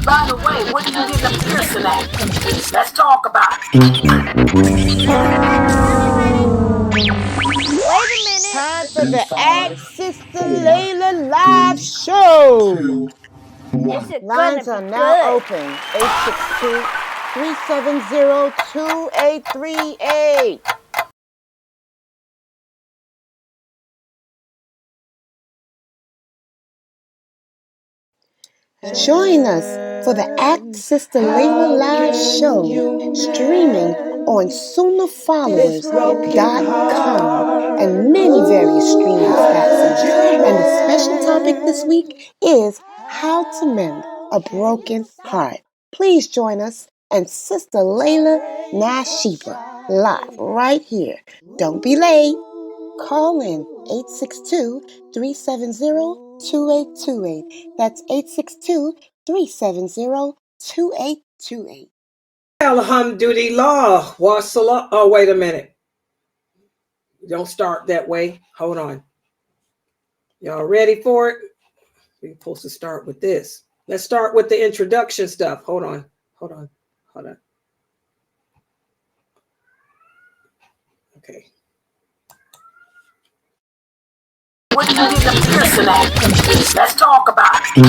By the way, what do you get the piercing at? Let's talk about it. Wait a minute. Time for the Ask Sis Laila live show. Lines are now open. 862-370-2838. Join us for the Ask Sis Laila live show, streaming on Sunnahfollowers.com and many various streaming platforms. And the special topic this week is how to mend a broken heart. Please join us and Sister Lailanasheeba live right here. Don't be late. Call in 862-370-2828. That's 862-370-2828. Alhamdulillah. Wassalam. Oh, wait a minute. Don't start that way. Hold on. Y'all ready for it? We're supposed to start with this. Let's start with the introduction stuff. Hold on. Okay. What do you get the piercing at? Let's talk about it. Wait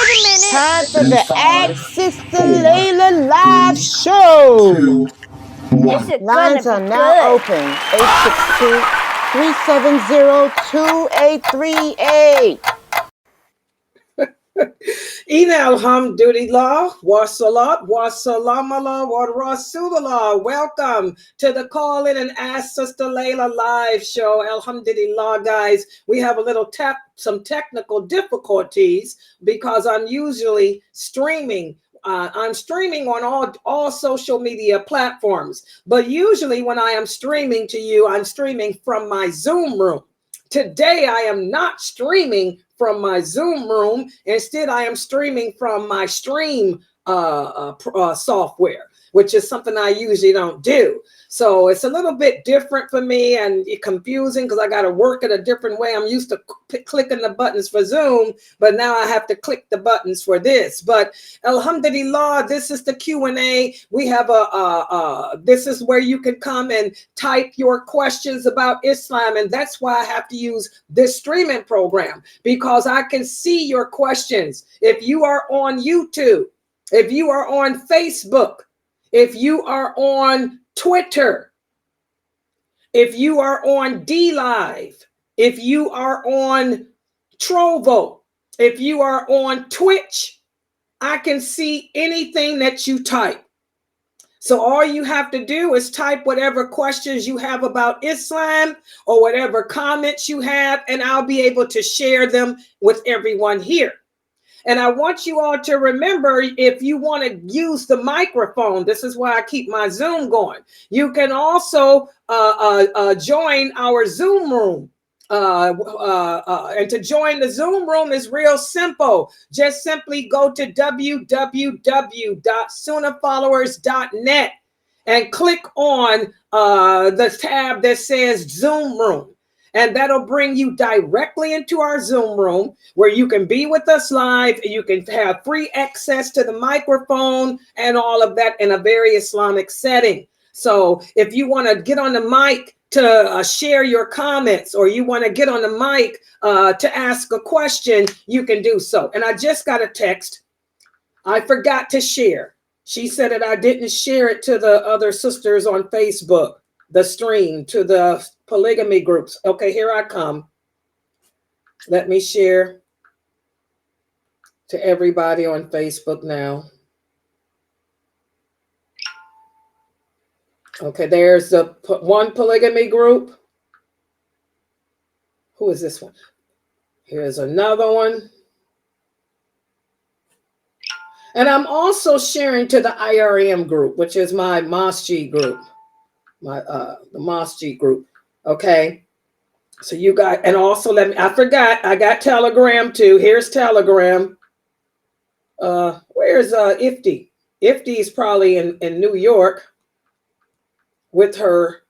a minute. Time for the Ask Sis Laila live show. Lines are now open. 862-370-2838. Ina alhamdulillah, wa salat, wa salam ala wa rasulullah. Welcome to the Call In and Ask Sister Laila live show. Alhamdulillah, guys. We have a little some technical difficulties because I'm usually streaming. I'm streaming on all social media platforms. But usually when I am streaming to you, I'm streaming from my Zoom room. Today, I am not streaming from my Zoom room. Instead, I am streaming from my stream software, which is something I usually don't do. So it's a little bit different for me and confusing because I got to work it a different way. I'm used to clicking the buttons for Zoom, but now I have to click the buttons for this. But alhamdulillah, this is the Q&A. We have this is where you can come and type your questions about Islam. And that's why I have to use this streaming program, because I can see your questions. If you are on YouTube, if you are on Facebook, if you are on Twitter, if you are on DLive, if you are on Trovo, if you are on Twitch, I can see anything that you type. So all you have to do is type whatever questions you have about Islam or whatever comments you have, and I'll be able to share them with everyone here. And I want you all to remember, if you want to use the microphone, this is why I keep my Zoom going. You can also join our Zoom room. And to join the Zoom room is real simple. Just simply go to www.sunnahfollowers.net and click on the tab that says Zoom room. And that'll bring you directly into our Zoom room where you can be with us live. You can have free access to the microphone and all of that in a very Islamic setting. So if you want to get on the mic to share your comments, or you want to get on the mic to ask a question, you can do so. And I just got a text. I forgot to share. She said that I didn't share it to the other sisters on Facebook, the stream, to the polygamy groups. Okay, here I come. Let me share to everybody on Facebook now. Okay, there's the one polygamy group. Who is this one? Here's another one. And I'm also sharing to the IRM group, which is my masjid group, the masjid group. Okay, so you got, and also I forgot, I got Telegram too. Here's Telegram. Where's Ifti? Ifti is probably in New York with her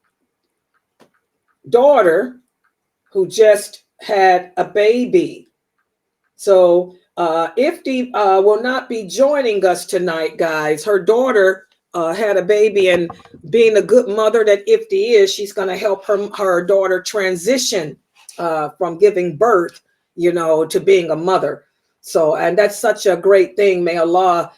daughter who just had a baby. So Ifti will not be joining us tonight, guys. Her daughter had a baby, and being a good mother that Ifti is, she's going to help her daughter transition from giving birth, to being a mother. So, and that's such a great thing. May Allah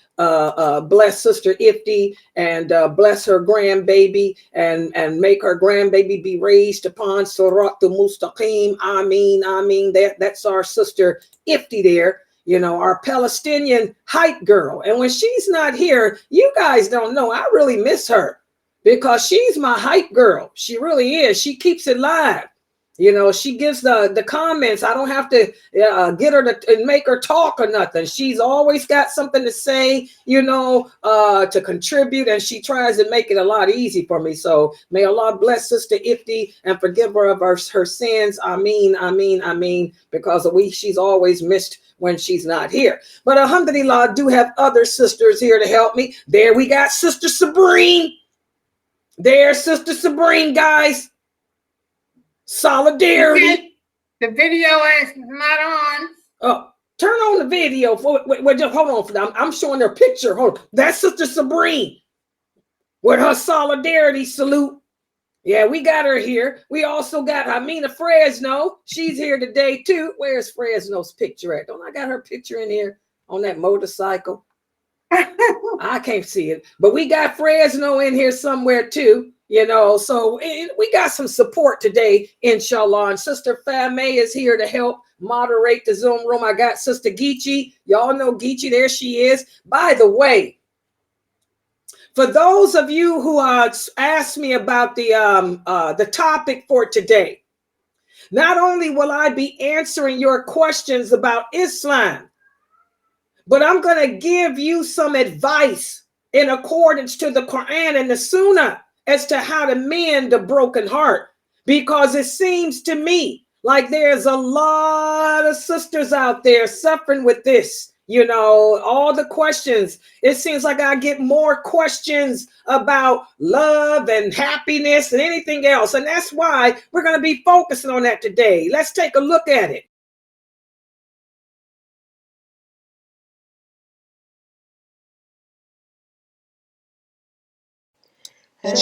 bless Sister Ifti and bless her grandbaby and make her grandbaby be raised upon Siratul Mustaqim. Ameen, ameen. That's our Sister Ifti there. Our Palestinian hype girl. And when she's not here, you guys don't know, I really miss her because she's my hype girl. She really is. She keeps it live. She gives the comments. I don't have to get her to make her talk or nothing. She's always got something to say, to contribute, and she tries to make it a lot easy for me. So may Allah bless Sister Ifti and forgive her of her sins. Ameen, ameen, ameen, because she's always missed when she's not here. But alhamdulillah, I do have other sisters here to help me. There we got Sister Sabrine. There's Sister Sabrine, guys. Solidarity. The video is not on. Oh, turn on the video. Wait, just hold on. I'm showing her picture. Hold on. That's Sister Sabrine with her solidarity salute. Yeah, we got her here. We also got Amina Fresno. She's here today too. Where's Fresno's picture at? Don't I got her picture in here on that motorcycle? I can't see it. But we got Fresno in here somewhere too. So we got some support today, inshallah. And Sister Fame is here to help moderate the Zoom room. I got Sister Geechee. Y'all know Geechee. There she is. By the way, for those of you who asked me about the topic for today, not only will I be answering your questions about Islam, but I'm going to give you some advice in accordance to the Quran and the Sunnah as to how to mend a broken heart, because it seems to me like there's a lot of sisters out there suffering with this. All the questions. It seems like I get more questions about love and happiness and anything else. And that's why we're going to be focusing on that today. Let's take a look at it.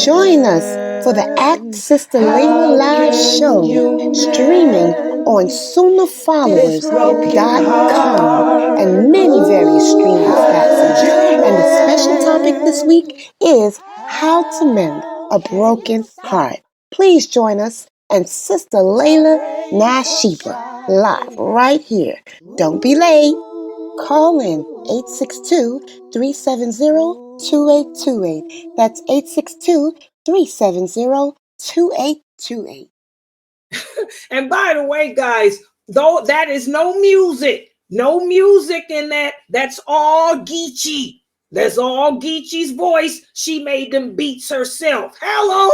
Join us for the Ask Sis Laila live show streaming on Sunnahfollowers.com and many various streaming platforms. And the special topic this week is how to mend a broken heart. Please join us and Sister Lailanasheeba live right here. Don't be late. Call in 862-370-2828. That's 862-370-2828. And by the way, guys, though that is no music in that. That's all Geechee. That's all Geechee's voice. She made them beats herself. Hello.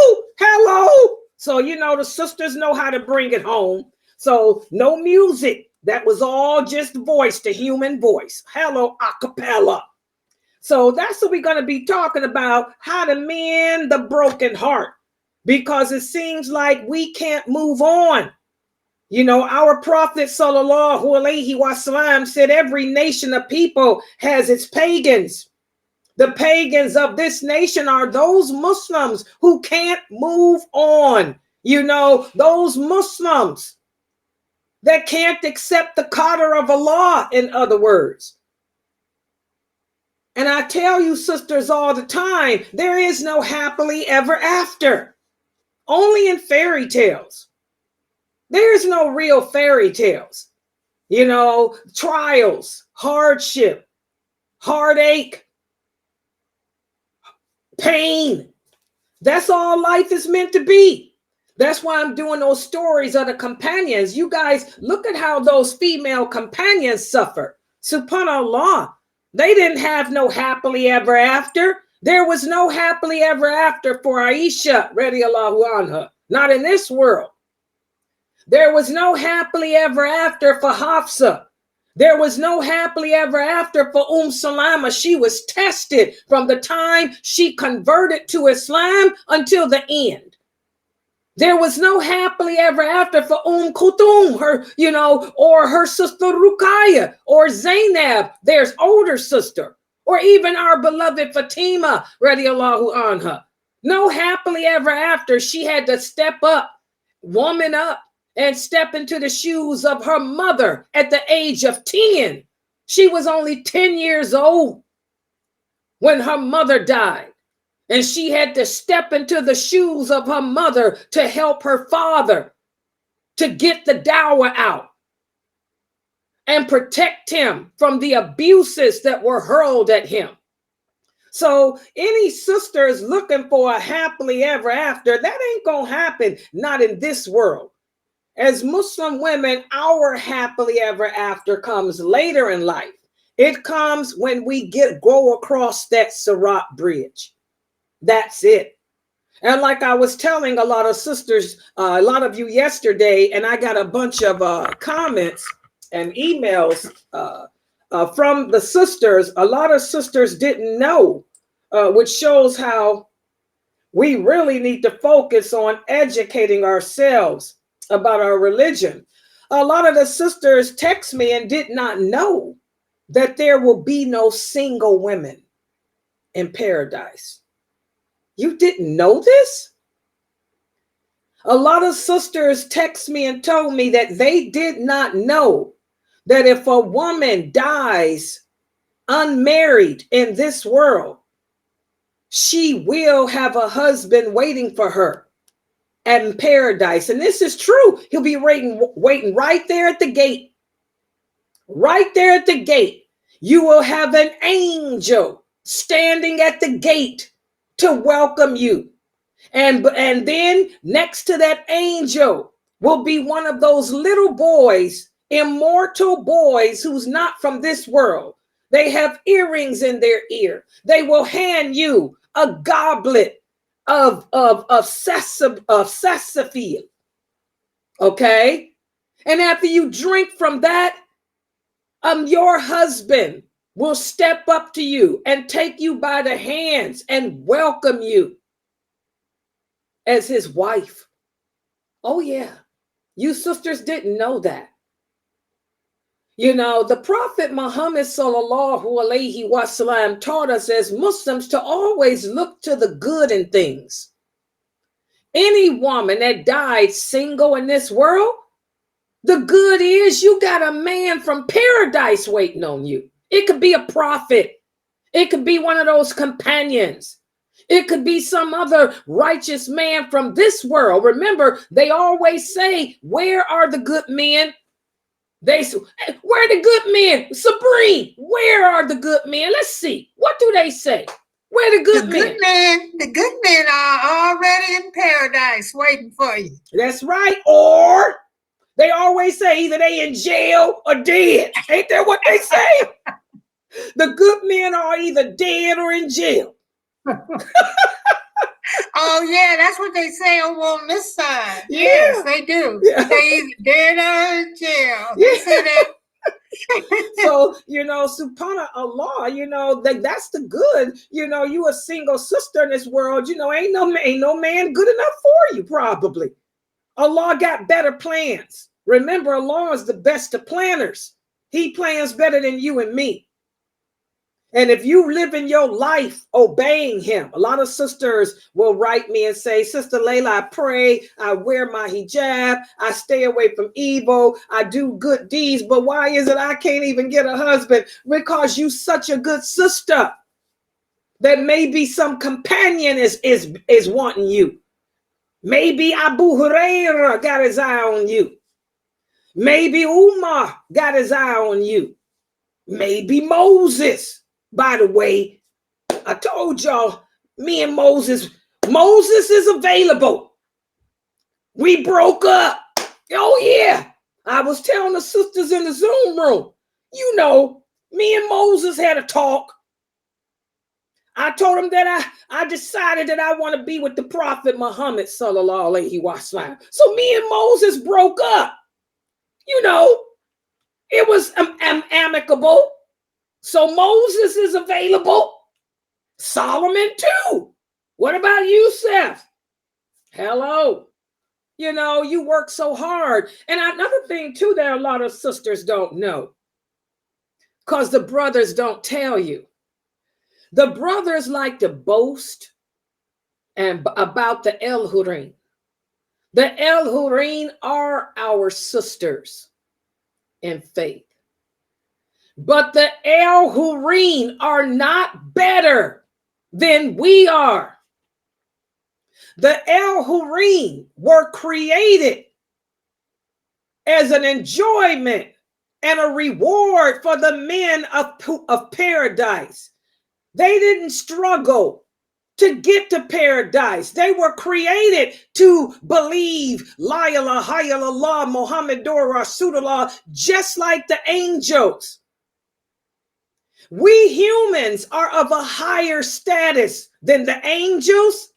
So, the sisters know how to bring it home. So no music. That was all just voice, the human voice. Hello, a cappella. So that's what we're going to be talking about, how to mend the broken heart, because it seems like we can't move on. Our Prophet sallallahu alaihi wasallam said every nation of people has its pagans. The pagans of this nation are those Muslims who can't move on. Those Muslims that can't accept the qadr of Allah, in other words. And I tell you, sisters, all the time, there is no happily ever after. Only in fairy tales. There's no real fairy tales. Trials, hardship, heartache, pain. That's all life is meant to be. That's why I'm doing those stories of the companions. You guys, look at how those female companions suffer. Subhanallah. They didn't have no happily ever after. There was no happily ever after for Aisha, radiallahu anha. Not in this world. There was no happily ever after for Hafsa. There was no happily ever after for Salama. She was tested from the time she converted to Islam until the end. There was no happily ever after for Kulthum, her, or her sister Ruqayya, or Zainab, their older sister, or even our beloved Fatima, radiallahu anha. No happily ever after. She had to step up, woman up, and step into the shoes of her mother at the age of 10. She was only 10 years old when her mother died. And she had to step into the shoes of her mother to help her father to get the dawah out and protect him from the abuses that were hurled at him. So any sisters looking for a happily ever after, that ain't gonna happen, not in this world. As Muslim women, our happily ever after comes later in life. It comes when we go across that Sirat bridge. That's it. And like I was telling a lot of sisters, a lot of you yesterday, and I got a bunch of comments and emails from the sisters. A lot of sisters didn't know, which shows how we really need to focus on educating ourselves about our religion. A lot of the sisters text me and did not know that there will be no single women in paradise. You didn't know this? A lot of sisters text me and told me that they did not know that if a woman dies unmarried in this world, she will have a husband waiting for her in paradise. And this is true. He'll be waiting right there at the gate. Right there at the gate. You will have an angel standing at the gate to welcome you. And then next to that angel will be one of those little boys, immortal boys who's not from this world. They have earrings in their ear. They will hand you a goblet of sassafil. Okay? And after you drink from that, your husband will step up to you and take you by the hands and welcome you as his wife. Oh yeah, you sisters didn't know that. The Prophet Muhammad sallallahu alaihi wasallam taught us as Muslims to always look to the good in things. Any woman that died single in this world, the good is you got a man from paradise waiting on you. It could be a prophet. It could be one of those companions. It could be some other righteous man from this world. Remember, they always say, where are the good men? They say, where are the good men? Sabrine, where are the good men? Let's see. What do they say? Where are the good men? The good men are already in paradise waiting for you. That's right. Or they always say either they in jail or dead. Ain't that what they say? The good men are either dead or in jail. Oh yeah, that's what they say on this side. Yeah. Yes, they do. Yeah. They either dead or in jail. They Yeah. say that. So, subhanAllah, that's the good. You a single sister in this world, ain't no man good enough for you, probably. Allah got better plans. Remember, Allah is the best of planners. He plans better than you and me. And if you live in your life obeying him, a lot of sisters will write me and say, Sister Laila, I pray, I wear my hijab, I stay away from evil, I do good deeds, but why is it I can't even get a husband? Because you such a good sister that maybe some companion is wanting you. Maybe Abu Hurairah got his eye on you. Maybe Umar got his eye on you. Maybe Moses. By the way, I told y'all, me and Moses is available. We broke up. Oh yeah. I was telling the sisters in the Zoom room, me and Moses had a talk. I told him that I decided that I want to be with the Prophet Muhammad sallallahu alaihi wasallam. So me and Moses broke up. It was amicable. So Moses is available. Solomon too. What about you, Seth? Hello. You know, you work so hard. And another thing too that a lot of sisters don't know, because the brothers don't tell you. The brothers like to boast about the El Hurin. The El Hurin are our sisters in faith. But the El Hurin are not better than we are. The El Hurin were created as an enjoyment and a reward for the men of paradise. They didn't struggle to get to paradise. They were created to believe La ilaha illallah Muhammadur Rasulullah, just like the angels. We humans are of a higher status than the angels,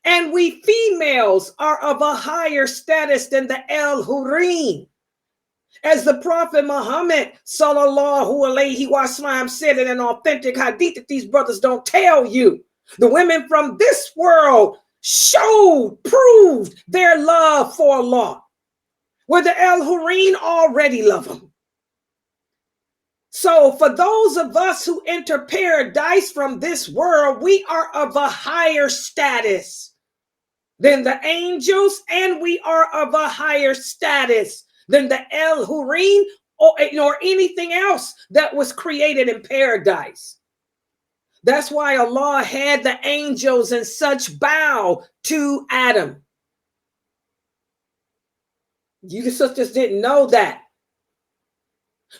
and we females are of a higher status than the El Hurin. As the Prophet Muhammad sallallahu alaihi wasallam said in an authentic hadith that these brothers don't tell you, the women from this world proved their love for Allah, where the El Hurin already love them. So for those of us who enter paradise from this world, we are of a higher status than the angels, and we are of a higher status than the El Hurin or anything else that was created in paradise. That's why Allah had the angels and such bow to Adam. You sisters didn't know that.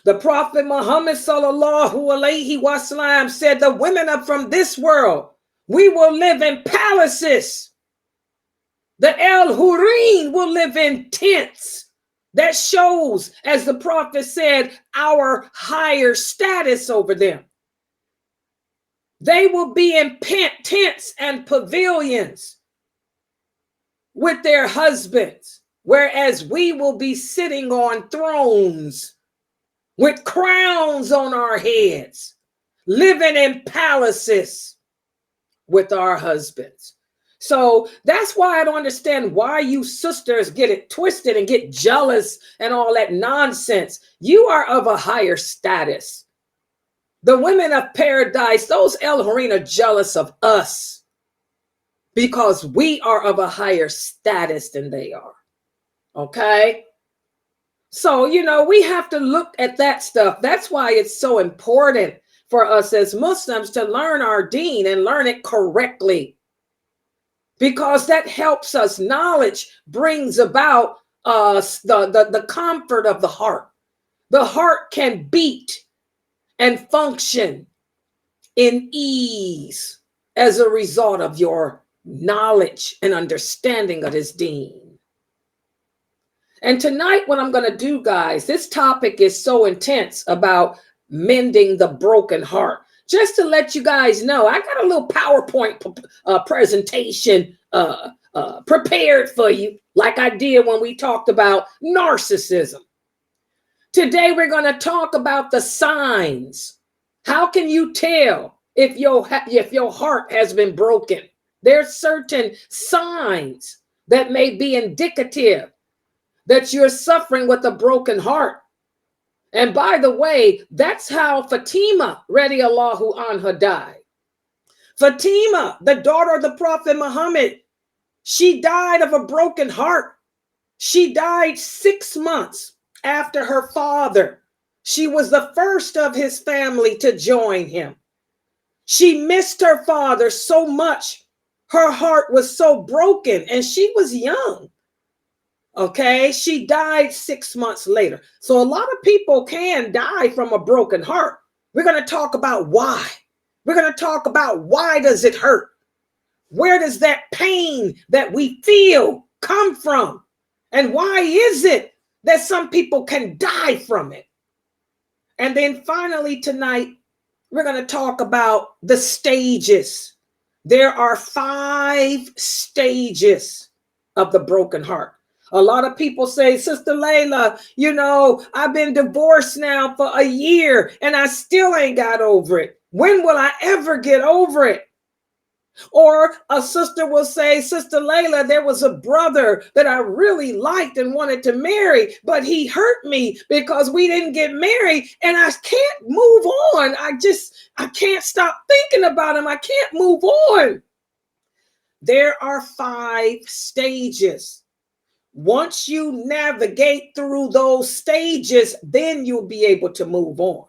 The Prophet Muhammad sallallahu alaihi wasallam said, the women are from this world, we will live in palaces. The El Hurin will live in tents. That shows, as the Prophet said, our higher status over them. They will be in tents and pavilions with their husbands, whereas we will be sitting on thrones with crowns on our heads, living in palaces with our husbands. So that's why I don't understand why you sisters get it twisted and get jealous and all that nonsense. You are of a higher status. The women of paradise, those El Hurin, are jealous of us because we are of a higher status than they are. Okay? So, you know, we have to look at that stuff. That's why it's so important for us as Muslims to learn our deen and learn it correctly, because that helps us. Knowledge brings about the comfort of the heart. The heart can beat and function in ease as a result of your knowledge and understanding of this deen. And tonight, what I'm going to do, guys, this topic is so intense about mending the broken heart. Just to let you guys know, I got a little PowerPoint presentation prepared for you, like I did when we talked about narcissism. Today, we're going to talk about the signs. How can you tell if your heart has been broken? There's certain signs that may be indicative that you're suffering with a broken heart. And by the way, that's how Fatima radiallahu anha died. Fatima, the daughter of the Prophet Muhammad, she died of a broken heart. She died 6 months after her father. She was the first of his family to join him. She missed her father so much. Her heart was so broken, and she was young. Okay, she died 6 months later. So a lot of people can die from a broken heart. We're going to talk about why. We're going to talk about why does it hurt? Where does that pain that we feel come from? And why is it that some people can die from it? And then finally tonight, we're going to talk about the stages. There are 5 stages of the broken heart. A lot of people say, Sister Laila, you know, I've been divorced now for a year and I still ain't got over it. When will I ever get over it? Or a sister will say, Sister Laila, there was a brother that I really liked and wanted to marry, but he hurt me because we didn't get married and I can't move on. I can't stop thinking about him. I can't move on. There are 5 stages. Once you navigate through those stages, then you'll be able to move on.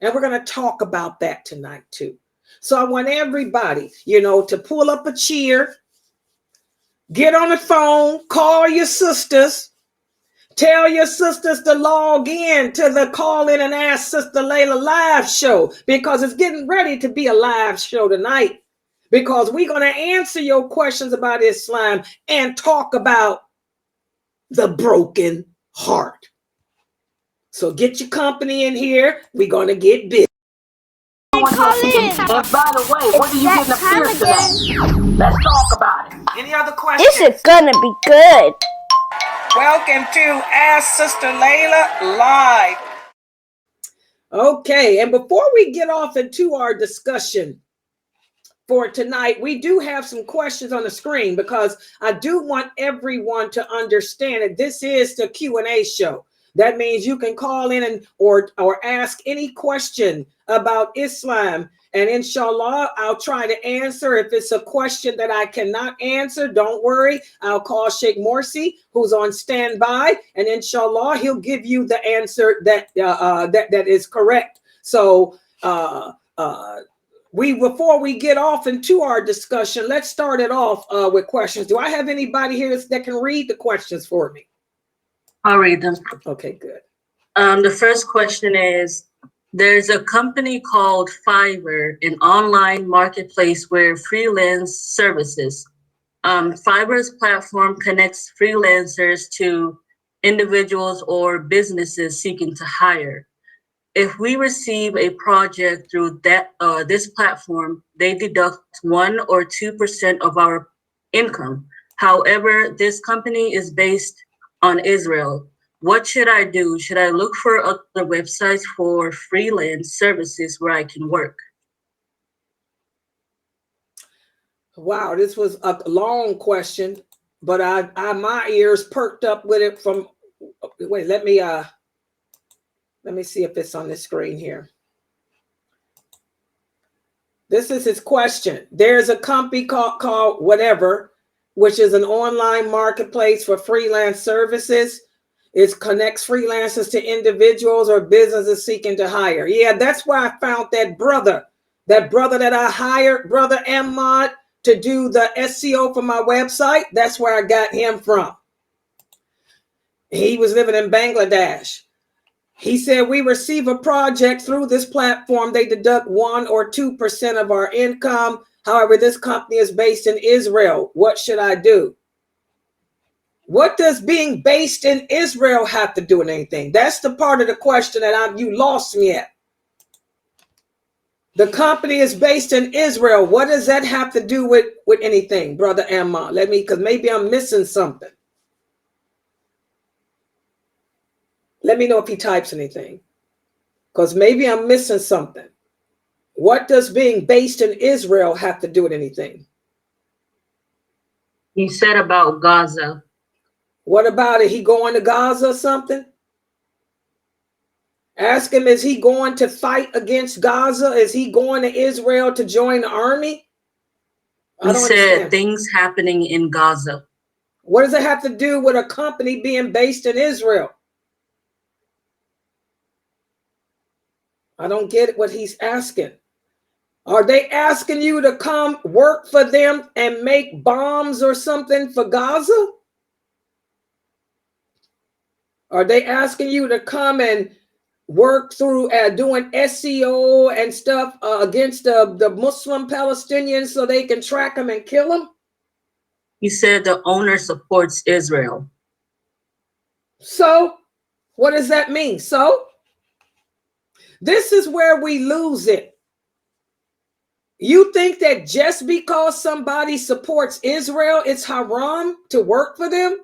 And we're going to talk about that tonight too. So I want everybody, to pull up a chair, get on the phone, call your sisters, tell your sisters to log in to the Call In and Ask Sister Laila live show, because it's getting ready to be a live show tonight, because we're going to answer your questions about Islam and talk about the broken heart. So get your company in here. We're going to get busy. And by the way, what are you getting upstairs today? Let's talk about it. Any other questions? This is gonna be good. Welcome to Ask Sister Laila Live. Okay, and before we get off into our discussion for tonight, we do have some questions on the screen, because I do want everyone to understand that this is the Q&A show. That means you can call in or ask any question about Islam, and inshallah, I'll try to answer. If it's a question that I cannot answer, don't worry. I'll call Sheikh Morsi, who's on standby, and inshallah, he'll give you the answer that is correct. So before we get off into our discussion, let's start it off with questions. Do I have anybody here that can read the questions for me? I'll read them. Okay, good. The first question is, there's a company called Fiverr, an online marketplace where freelance services. Fiverr's platform connects freelancers to individuals or businesses seeking to hire. If we receive a project through this platform, they deduct 1 or 2% of our income. However, this company is based on Israel. What should I do? Should I look for other websites for freelance services where I can work? Wow, this was a long question, but my ears perked up with it from. Wait, let me see if it's on the screen here. This is his question. There's a company called whatever, which is an online marketplace for freelance services. It connects freelancers to individuals or businesses seeking to hire. Yeah, that's where I found that brother that I hired, Brother Ahmad, to do the SEO for my website. That's where I got him from. He was living in Bangladesh. He said, we receive a project through this platform. They deduct 1 or 2% of our income. However, this company is based in Israel. What should I do? What does being based in Israel have to do with anything? That's the part of the question that you lost me at. The company is based in Israel. What does that have to do with anything, Brother Ammon? Because maybe I'm missing something. Let me know if he types anything, because maybe I'm missing something. What does being based in Israel have to do with anything? He said about Gaza. What about it? He going to Gaza or something? Ask him, is he going to fight against Gaza? Is he going to Israel to join the army? He said things happening in Gaza. What does it have to do with a company being based in Israel? I don't get what he's asking. Are they asking you to come work for them and make bombs or something for Gaza? Are they asking you to come and work through doing SEO and stuff against the Muslim Palestinians so they can track them and kill them? He said the owner supports Israel. So what does that mean? So this is where we lose it. You think that just because somebody supports Israel, it's haram to work for them?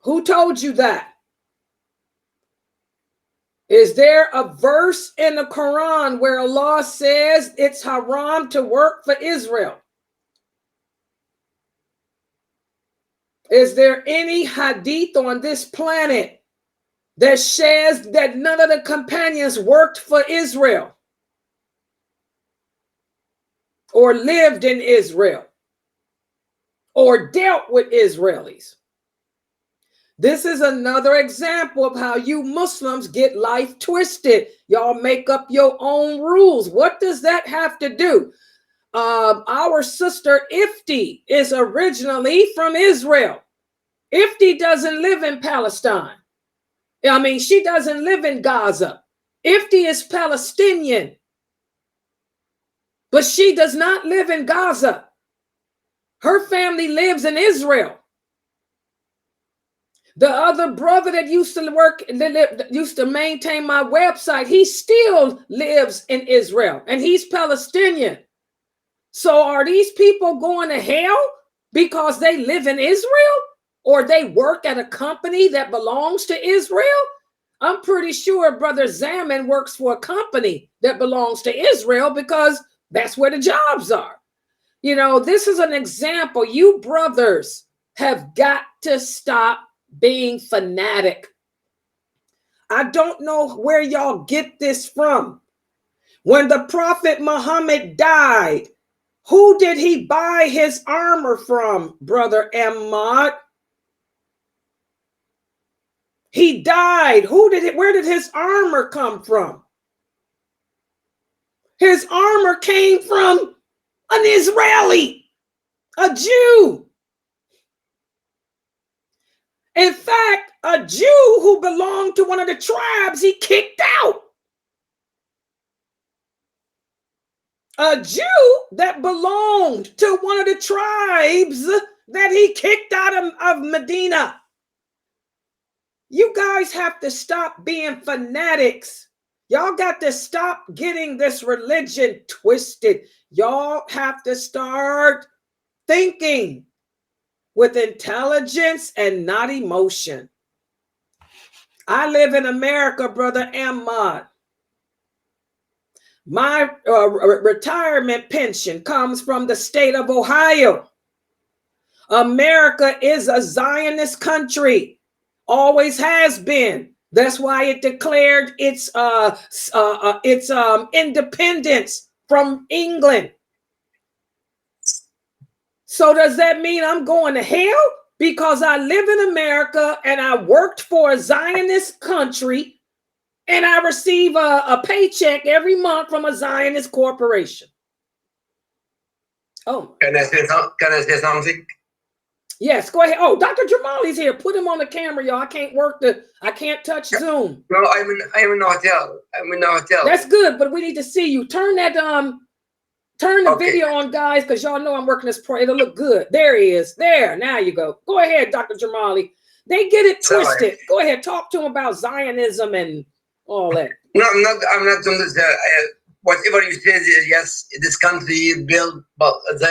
Who told you that? Is there a verse in the Quran where Allah says it's haram to work for Israel? Is there any hadith on this planet that says that none of the companions worked for Israel or lived in Israel or dealt with Israelis? This is another example of how you Muslims get life twisted. Y'all make up your own rules. What does that have to do? Our sister Ifti is originally from Israel. Ifti doesn't live in Palestine. I mean, she doesn't live in Gaza. Ifti is Palestinian, but she does not live in Gaza. Her family lives in Israel. The other brother that used to work, that used to maintain my website, he still lives in Israel, and he's Palestinian. So are these people going to hell because they live in Israel, or they work at a company that belongs to Israel? I'm pretty sure Brother Zaman works for a company that belongs to Israel because that's where the jobs are. You know, this is an example. You brothers have got to stop being fanatic. I don't know where y'all get this from. When the Prophet Muhammad died, who did he buy his armor from, Brother Ahmad? He died. Where did his armor come from? His armor came from an Israeli, a Jew. In fact, a Jew who belonged to one of the tribes he kicked out. A Jew that belonged to one of the tribes that he kicked out of Medina. You guys have to stop being fanatics. Y'all got to stop getting this religion twisted. Y'all have to start thinking with intelligence and not emotion. I live in America, Brother Ahmad. My retirement pension comes from the state of Ohio. America is a Zionist country, always has been. That's why it declared its independence from England. So does that mean I'm going to hell because I live in America and I worked for a Zionist country and I receive a paycheck every month from a Zionist corporation? Oh. Can I say something? Yes, go ahead. Oh, Dr. Dremali's here. Put him on the camera, y'all. I can't touch Zoom. No, I'm in the hotel. I'm in the hotel. That's good, but we need to see you. Turn the video on, guys, because y'all know I'm working this pro. It'll look good. There he is. There. Now you go. Go ahead, Dr. Dremali. They get it twisted. Sorry. Go ahead. Talk to him about Zionism and all that. No, I'm not doing this. Whatever you say, yes, this country built, but the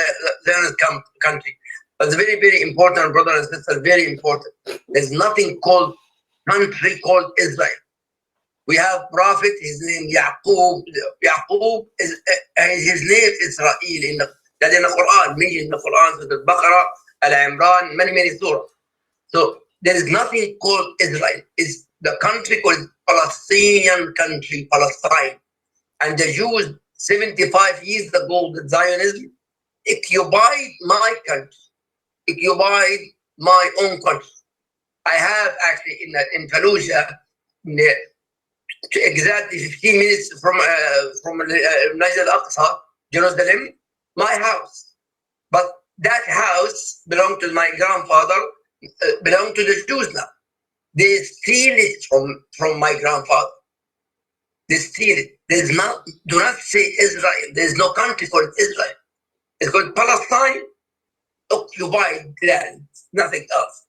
country. But it's very, very important, brothers and sisters, very important. There's nothing called country called Israel. We have prophet, his name Yaqub. Yaqub is his name Israel in the Quran, many in the Quran, so the Baqarah, Al-Imran, many surahs. So there is nothing called Israel. It's the country called Palestinian country, Palestine. And the Jews 75 years ago, the Zionism occupied my country, occupied my own country. I have actually in Fallujah, exactly 15 minutes from Al-Aqsa, Jerusalem, my house. But that house belonged to my grandfather, belonged to the Jews now. They steal it from my grandfather. They steal it. Do not say Israel. There's no country called Israel. It's called Palestine, occupied land, nothing else.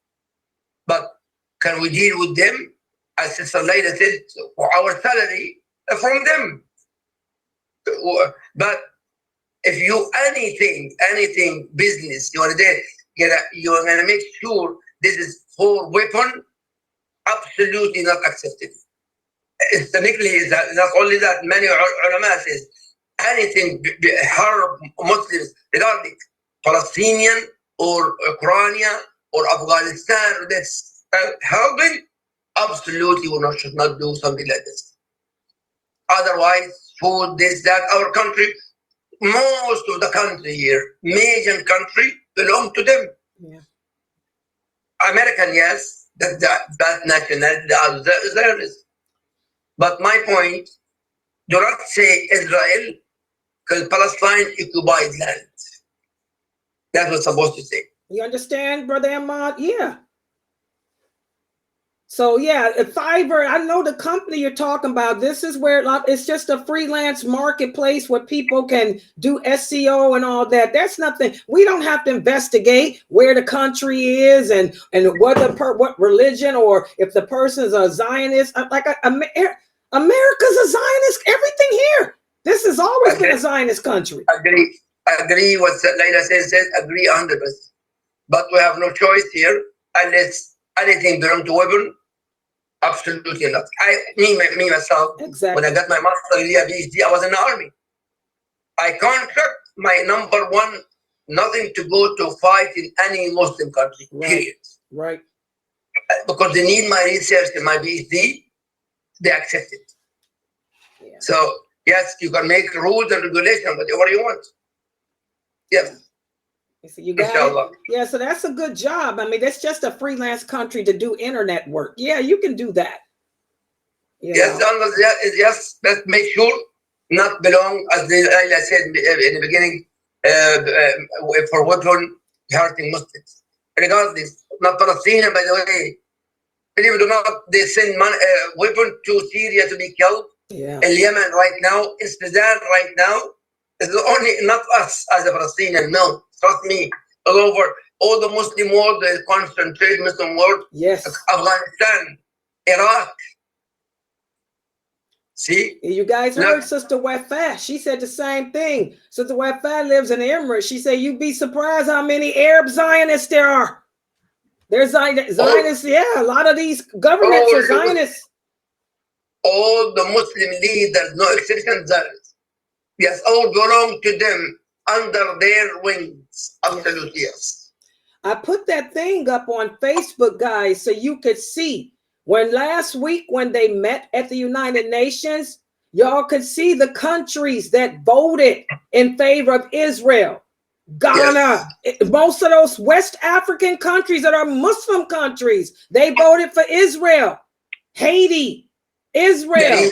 But can we deal with them? As Sis Laila said, for our salary from them. But if you anything business you want to do, you're gonna make sure this is for weapon, absolutely not accepted. Islamically, is that not only that, many ulama says anything harm Muslims, regarding Palestinian or Ukraine or Afghanistan, or this helping, absolutely we should not do something like this. Otherwise, food, this, that, our country, most of the country here, major country, belong to them. Yeah. American, yes, that nationality, they are Israelis. But my point, do not say Israel, because Palestine occupied land. That was supposed to say. You understand, Brother Ahmad? Yeah. So yeah, Fiverr, I know the company you're talking about. This is where it's just a freelance marketplace where people can do SEO and all that. That's nothing. We don't have to investigate where the country is and what religion, or if the person is a Zionist. America's a Zionist. Everything here. This has always been a Zionist country. Agree what Laila says, agree 100%. But we have no choice here unless anything belongs to women. Absolutely not. Me myself, exactly. When I got my master's degree, PhD, I was in the army. I contract my number one, nothing to go to fight in any Muslim country, period. Right. Because they need my research and my PhD, they accept it. Yeah. So, yes, you can make rules and regulations, whatever you want. Yes. So you got it? Yeah, so that's a good job. I mean, that's just a freelance country to do internet work. Yeah, you can do that. Yes, but make sure not belong, as I said in the beginning, for weapon hurting Muslims. Regardless, not Palestinian, by the way. Believe it or not, they send weapon to Syria to be killed. Yeah. In Yemen right now, in Sudan right now. It's only not us as a Palestinian, no. Trust me, all over all the Muslim world, the concentrated Muslim world. Yes. Afghanistan, Iraq. See? You guys heard Sister Wafa. She said the same thing. Sister Wafa lives in the Emirates. She said, you'd be surprised how many Arab Zionists there are. There's Zionists, a lot of these governments are Zionists. All the Muslim leaders, no exception, Zionists. Yes, all belong to them under their wings. Absolutely, yes. I put that thing up on Facebook, guys, so you could see. Last week when they met at the United Nations, y'all could see the countries that voted in favor of Israel. Ghana, most of those West African countries that are Muslim countries, they voted for Israel. Haiti, Israel.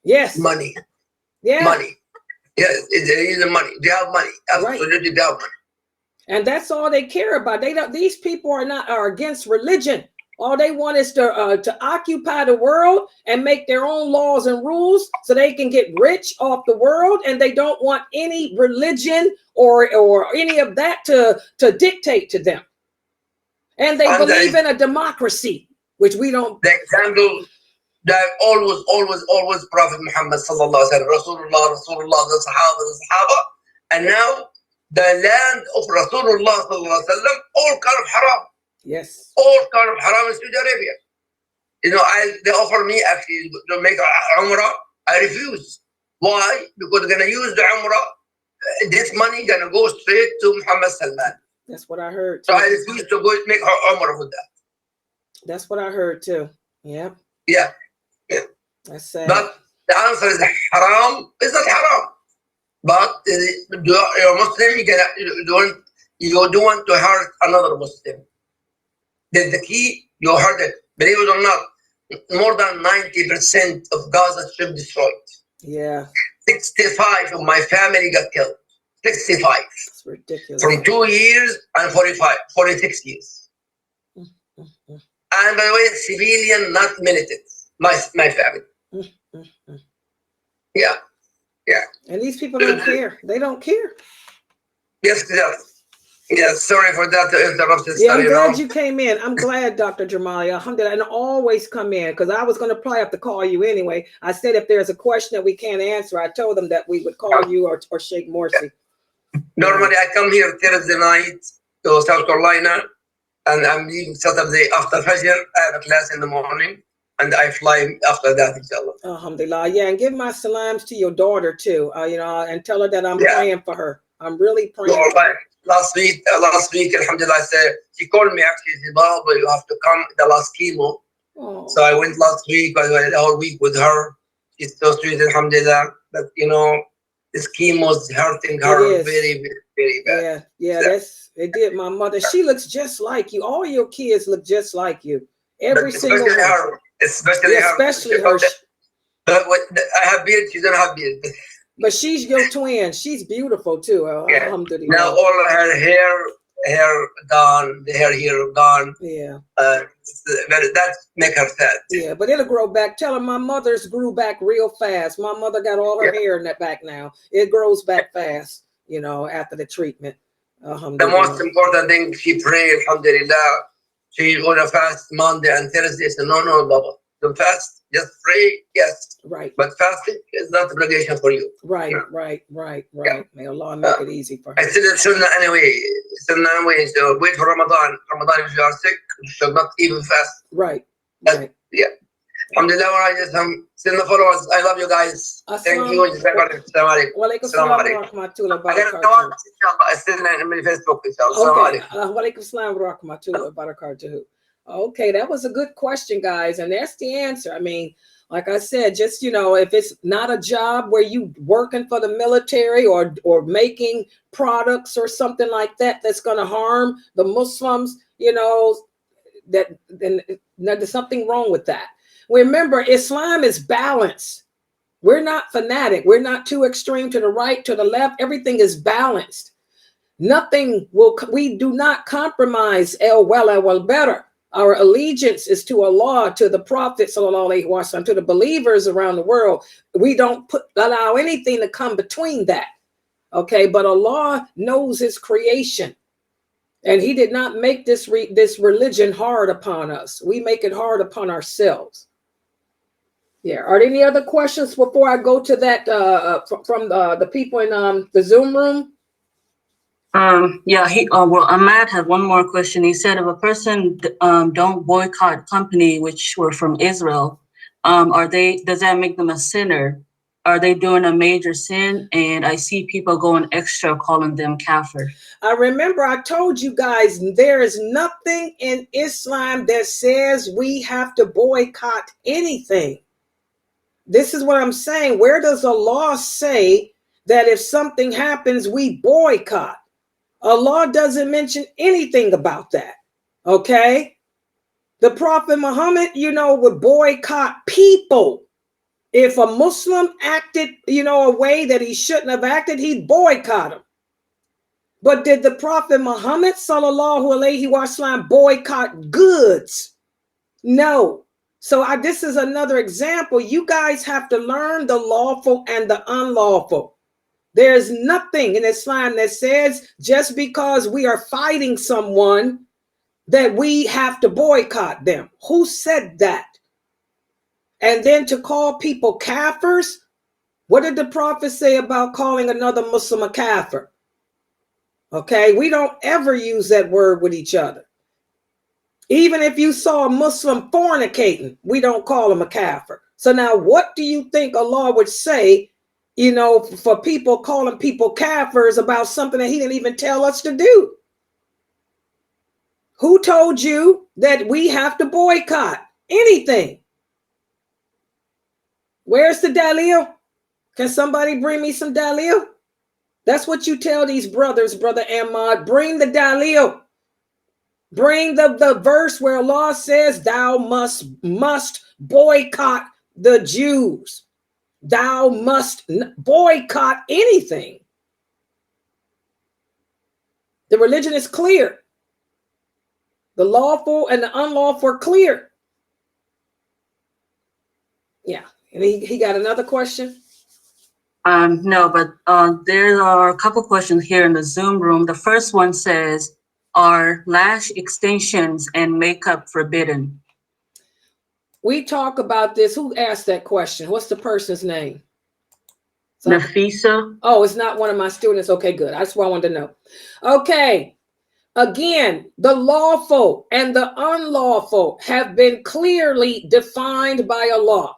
Yes. Money. Yeah. Money. Yes, there is money. They have money. Absolutely, they have money. And that's all they care about. These people are against religion. All they want is to occupy the world and make their own laws and rules so they can get rich off the world. And they don't want any religion or any of that to dictate to them. And they believe in a democracy, which we don't. The example that always Prophet Muhammad sallallahu alaihi wasallam, Rasulullah, the Sahaba, and now the land of Rasulullah sallallahu alaihi wasallam, all kind of haram. Yes. All kind of haram in Saudi Arabia. You know, they offer me actually to make Umrah. I refuse. Why? Because they're gonna use the Umrah. This money gonna go straight to Muhammad Salman. That's what I heard too. So I refuse to go make Umrah with that. That's what I heard too. Yeah. Yeah. That's sad. But the answer is haram. It's not haram. But you're Muslim, you don't want to hurt another Muslim. That's the key. You heard it. Believe it or not, more than 90% of Gaza Strip destroyed. Yeah. 65 of my family got killed. 65. That's ridiculous. From 2 years and 46 years. And by the way, civilian, not militant. My family. Yeah. Yeah. And these people don't care. They don't care. Yes. Yes, sorry for that interruption. Yeah, I'm glad you came in. I'm glad, Dr. Dremali. Alhamdulillah, and always come in, because I was going to probably have to call you anyway. I said if there's a question that we can't answer, I told them that we would call you or Sheikh Morsi. Normally, I come here Thursday night to South Carolina, and I'm leaving Saturday after Fajr. I have a class in the morning. and I fly after that, inshallah. Alhamdulillah. Yeah, and give my salams to your daughter too. And tell her that I'm praying for her. I'm really praying for her. Last week, alhamdulillah, I said, she called me actually, she said, Baba, you have to come the last chemo. Oh. So I went last week, I went the whole week with her. She's so sweet, alhamdulillah. But this chemo is hurting her very, very, very bad. Yeah, it did. My mother, she looks just like you. All your kids look just like you. Every single one. Her. Especially her. But I have beard, she don't have beard. But she's your twin. She's beautiful too. Alhamdulillah. Now all her hair gone, the hair here gone. Yeah. That make her sad. Yeah, but it'll grow back. Tell her my mother's grew back real fast. My mother got all her hair in that back now. It grows back fast, after the treatment. The most important thing, she pray, alhamdulillah. She gonna fast Monday and Thursday. So no, Baba. Don't fast, just pray, yes. Right. But fasting is not obligation for you. Right. Yeah. May Allah make it easy for her. I said it's Sunnah anyway. So wait for Ramadan. Ramadan, if you are sick, you should not even fast. Right. Yeah. Alhamdulillah, Sunnahfollowers, I love you guys. Thank you. Assalamu alaikum. Wa rahmatullahi wa barakatuh. I still in my Facebook. Okay. Wa alaikum assalam wa rahmatullahi wa barakatuh. Okay, that was a good question, guys. And that's the answer. I mean, like I said, just, if it's not a job where you working for the military or making products or something like that, that's going to harm the Muslims, then there's something wrong with that. Remember, Islam is balanced. We're not fanatic. We're not too extreme to the right, to the left. Everything is balanced. We do not compromise better. Our allegiance is to Allah, to the Prophet, sallallahu alaihi wasallam, to the believers around the world. We don't allow anything to come between that. Okay, but Allah knows His creation, and He did not make this religion hard upon us. We make it hard upon ourselves. Yeah. Are there any other questions before I go to that from the people in the Zoom room? Ahmad had one more question. He said, if a person don't boycott company which were from Israel, does that make them a sinner? Are they doing a major sin? And I see people going extra calling them kafir. I remember I told you guys there is nothing in Islam that says we have to boycott anything. This is what I'm saying. Where does the law say that if something happens, we boycott? Allah doesn't mention anything about that. Okay. The Prophet Muhammad, would boycott people. If a Muslim acted, a way that he shouldn't have acted, he'd boycott him. But did the Prophet Muhammad, sallallahu alaihi wasallam, boycott goods? No. So this is another example. You guys have to learn the lawful and the unlawful. There's nothing in Islam that says just because we are fighting someone that we have to boycott them. Who said that? And then to call people kafirs, what did the Prophet say about calling another Muslim a kafir? Okay, we don't ever use that word with each other. Even if you saw a Muslim fornicating, we don't call him a kafir. So now what do you think Allah would say, for people calling people kafirs about something that He didn't even tell us to do? Who told you that we have to boycott anything? Where's the dalil? Can somebody bring me some dalil? That's what you tell these brothers, Brother Ahmad. Bring the dalil. Bring the verse where Allah says thou must boycott the Jews. Thou must boycott anything. The religion is clear. The lawful and the unlawful are clear. Yeah. And he got another question? No, but there are a couple questions here in the Zoom room. The first one says, are lash extensions and makeup forbidden? We talk about this. Who asked that question? What's the person's name? Nafisa. Oh, it's not one of my students. Okay, good. That's what I wanted to know. Okay. Again, the lawful and the unlawful have been clearly defined by Allah.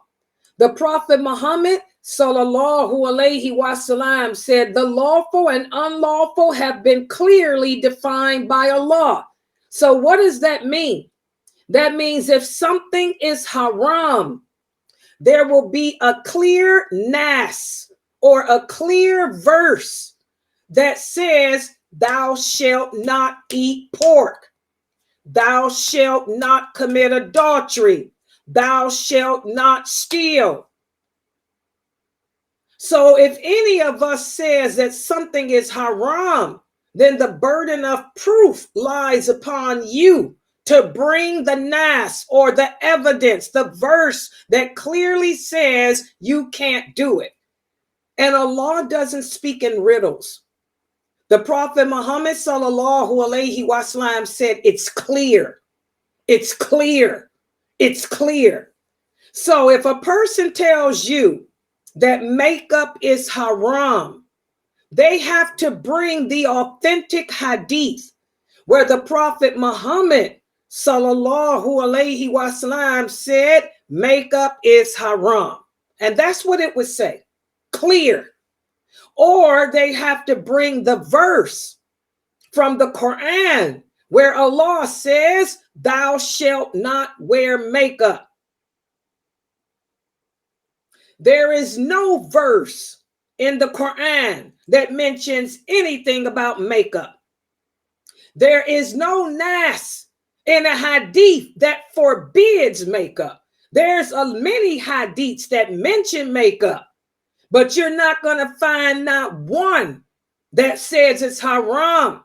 The Prophet Muhammad sallallahu alaihi wasallam said the lawful and unlawful have been clearly defined by Allah. So what does that mean? That means if something is haram, there will be a clear nas or a clear verse that says, thou shalt not eat pork. Thou shalt not commit adultery. Thou shalt not steal. So if any of us says that something is haram, then the burden of proof lies upon you to bring the nas or the evidence, the verse that clearly says you can't do it. And Allah doesn't speak in riddles. The Prophet Muhammad sallallahu alaihi wasallam said, it's clear. It's clear. It's clear. So if a person tells you that makeup is haram, they have to bring the authentic hadith where the Prophet Muhammad sallallahu alaihi wasallam said makeup is haram. And that's what it would say. Clear. Or they have to bring the verse from the Quran where Allah says, thou shalt not wear makeup. There is no verse in the Quran that mentions anything about makeup. There is no nas in a hadith that forbids makeup. There's many hadiths that mention makeup, but you're not going to find not one that says it's haram.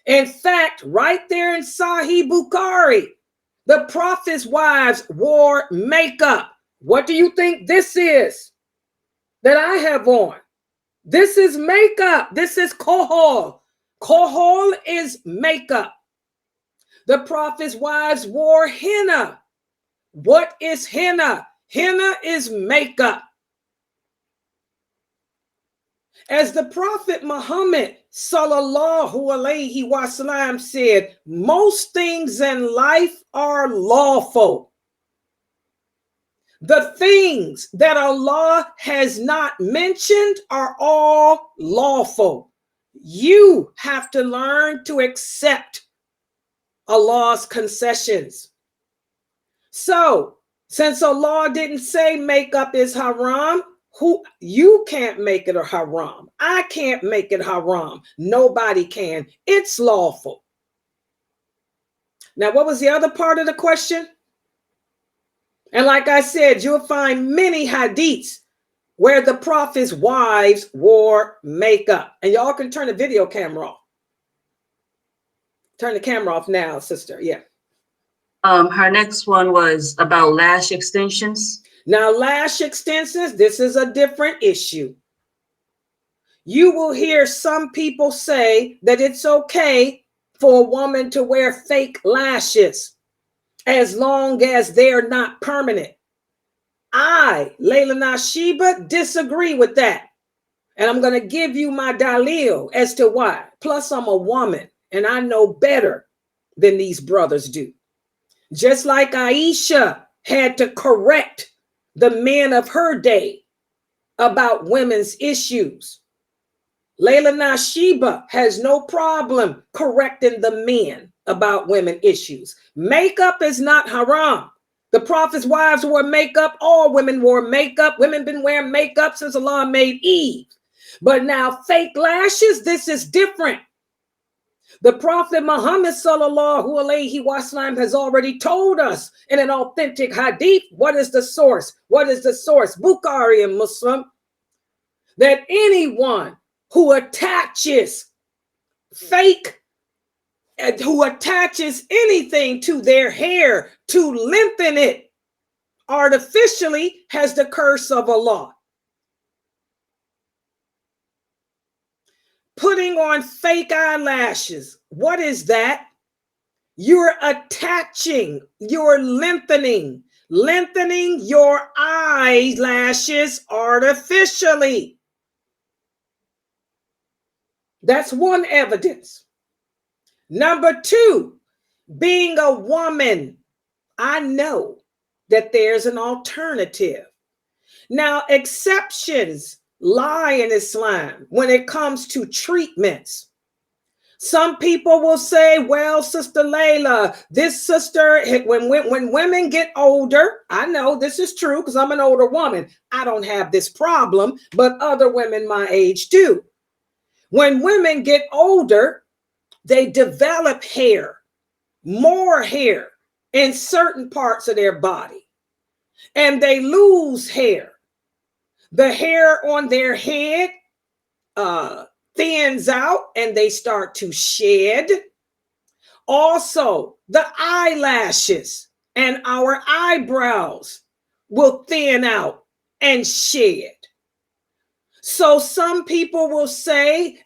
In fact, right there in Sahih Bukhari, the Prophet's wives wore makeup. What do you think this is that I have on? This is makeup. This is kohol. Kohol is makeup. The Prophet's wives wore henna. What is henna? Henna is makeup. As the Prophet Muhammad sallallahu alaihi wasallam said, most things in life are lawful. The things that Allah has not mentioned are all lawful. You have to learn to accept Allah's concessions. So, since Allah didn't say makeup is haram, you can't make it a haram. I can't make it haram. Nobody can. It's lawful. Now, what was the other part of the question? And like I said, you'll find many hadiths where the Prophet's wives wore makeup. And y'all can turn the video camera off. Turn the camera off now, sister. Yeah. Her next one was about lash extensions. Now, lash extensions, this is a different issue. You will hear some people say that it's okay for a woman to wear fake lashes as long as they're not permanent. I, lailanasheeba, disagree with that. And I'm going to give you my dalil as to why. Plus, I'm a woman and I know better than these brothers do. Just like Aisha had to correct the men of her day about women's issues, lailanasheeba has no problem correcting the men about women issues. Makeup is not haram. The Prophet's wives wore makeup. All women wore makeup. Women been wearing makeup since Allah made Eve. But now fake lashes, this is different. The Prophet Muhammad sallallahu alaihi wasallam has already told us in an authentic hadith. What is the source? What is the source? Bukhari and Muslim. That anyone who attaches who attaches anything to their hair to lengthen it artificially has the curse of Allah. Putting on fake eyelashes, what is that? You're attaching, you're lengthening your eyelashes artificially. That's one evidence. Number 2, being a woman. I know that there's an alternative. Now, exceptions lie in Islam when it comes to treatments. Some people will say, well, Sister Laila, this sister, when women get older, I know this is true because I'm an older woman. I don't have this problem, but other women my age do. When women get older, they develop hair, more hair in certain parts of their body, and they lose hair. The hair on their head thins out and they start to shed. Also, the eyelashes and our eyebrows will thin out and shed. So some people will say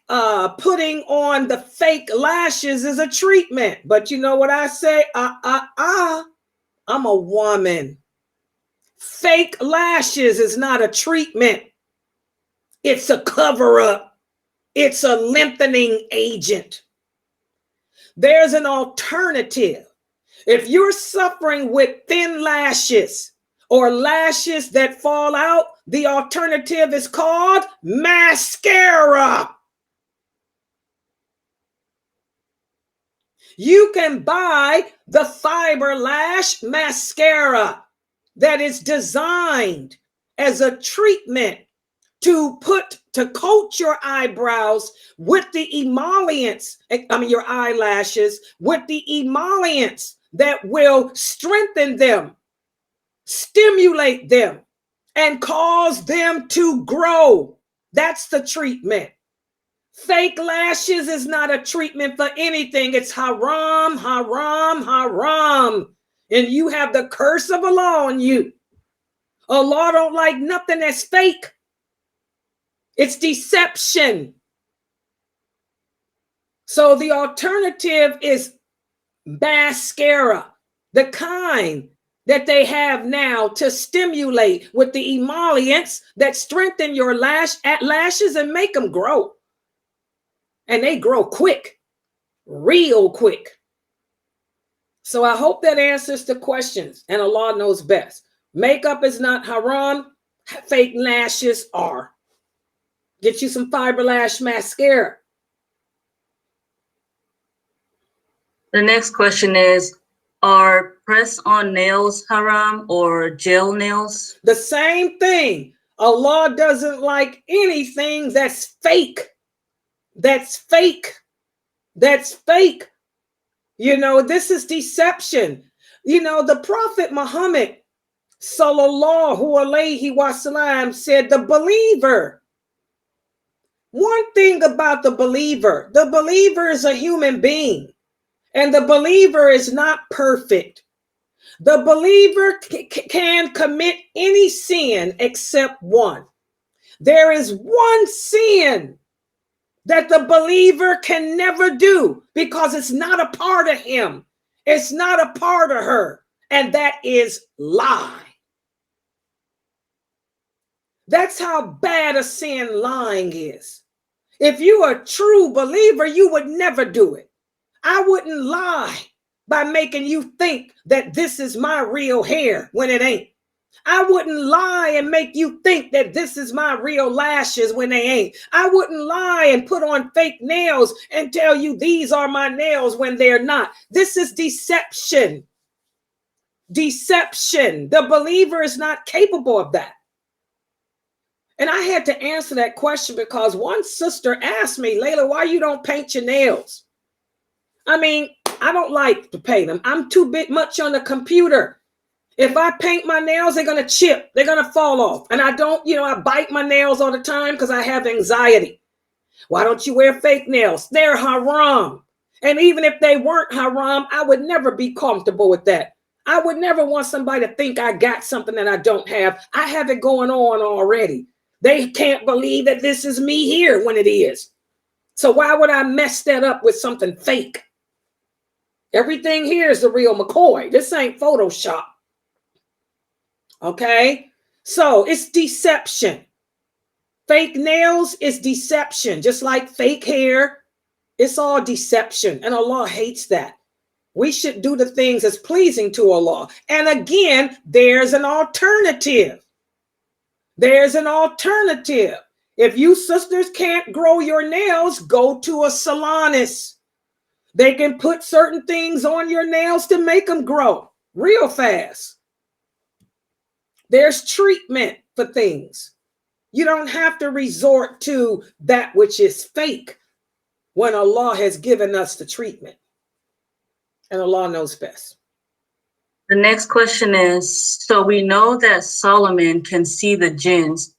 putting on the fake lashes is a treatment. But you know what I say? I'm a woman. Fake lashes is not a treatment. It's a cover-up. It's a lengthening agent. There's an alternative. If you're suffering with thin lashes or lashes that fall out, the alternative is called mascara. You can buy the fiber lash mascara that is designed as a treatment to coat your eyebrows with the emollients, your eyelashes, with the emollients that will strengthen them, stimulate them, and cause them to grow. That's the treatment. Fake lashes is not a treatment for anything. It's haram, haram, haram. And you have the curse of Allah on you. Allah don't like nothing that's fake. It's deception. So the alternative is mascara, the kind that they have now to stimulate with the emollients that strengthen your lashes and make them grow. And they grow quick, real quick. So I hope that answers the questions, and Allah knows best. Makeup is not haram. Fake lashes are. Get you some fiber lash mascara. The next question is, are press-on nails haram or gel nails? The same thing. Allah doesn't like anything that's fake. That's fake. That's fake. You know, this is deception. You know, the Prophet Muhammad, sallallahu alayhi wasallam, said the believer. One thing about the believer is a human being, and the believer is not perfect. The believer can commit any sin except one. There is one sin that the believer can never do because it's not a part of him. It's not a part of her, and that is lie. That's how bad a sin lying is. If you're a true believer, you would never do it. I wouldn't lie by making you think that this is my real hair when it ain't. I wouldn't lie and make you think that this is my real lashes when they ain't. I wouldn't lie and put on fake nails and tell you these are my nails when they're not. This is deception. Deception. The believer is not capable of that. And I had to answer that question because one sister asked me, Laila, why you don't paint your nails? I mean, I don't like to paint them. I'm too much on the computer. If I paint my nails, they're going to chip. They're going to fall off. And I don't, I bite my nails all the time because I have anxiety. Why don't you wear fake nails? They're haram. And even if they weren't haram, I would never be comfortable with that. I would never want somebody to think I got something that I don't have. I have it going on already. They can't believe that this is me here when it is. So why would I mess that up with something fake? Everything here is the real McCoy. This ain't Photoshop. Okay? So it's deception. Fake nails is deception, just like fake hair, It's all deception, and Allah hates that. We should do the things that's pleasing to Allah. And again, there's an alternative. There's an alternative. If you sisters can't grow your nails, go to a salonist. They can put certain things on your nails to make them grow real fast. There's treatment for things. You don't have to resort to that which is fake when Allah has given us the treatment. And Allah knows best. The next question is, so we know that Solomon can see the jinns.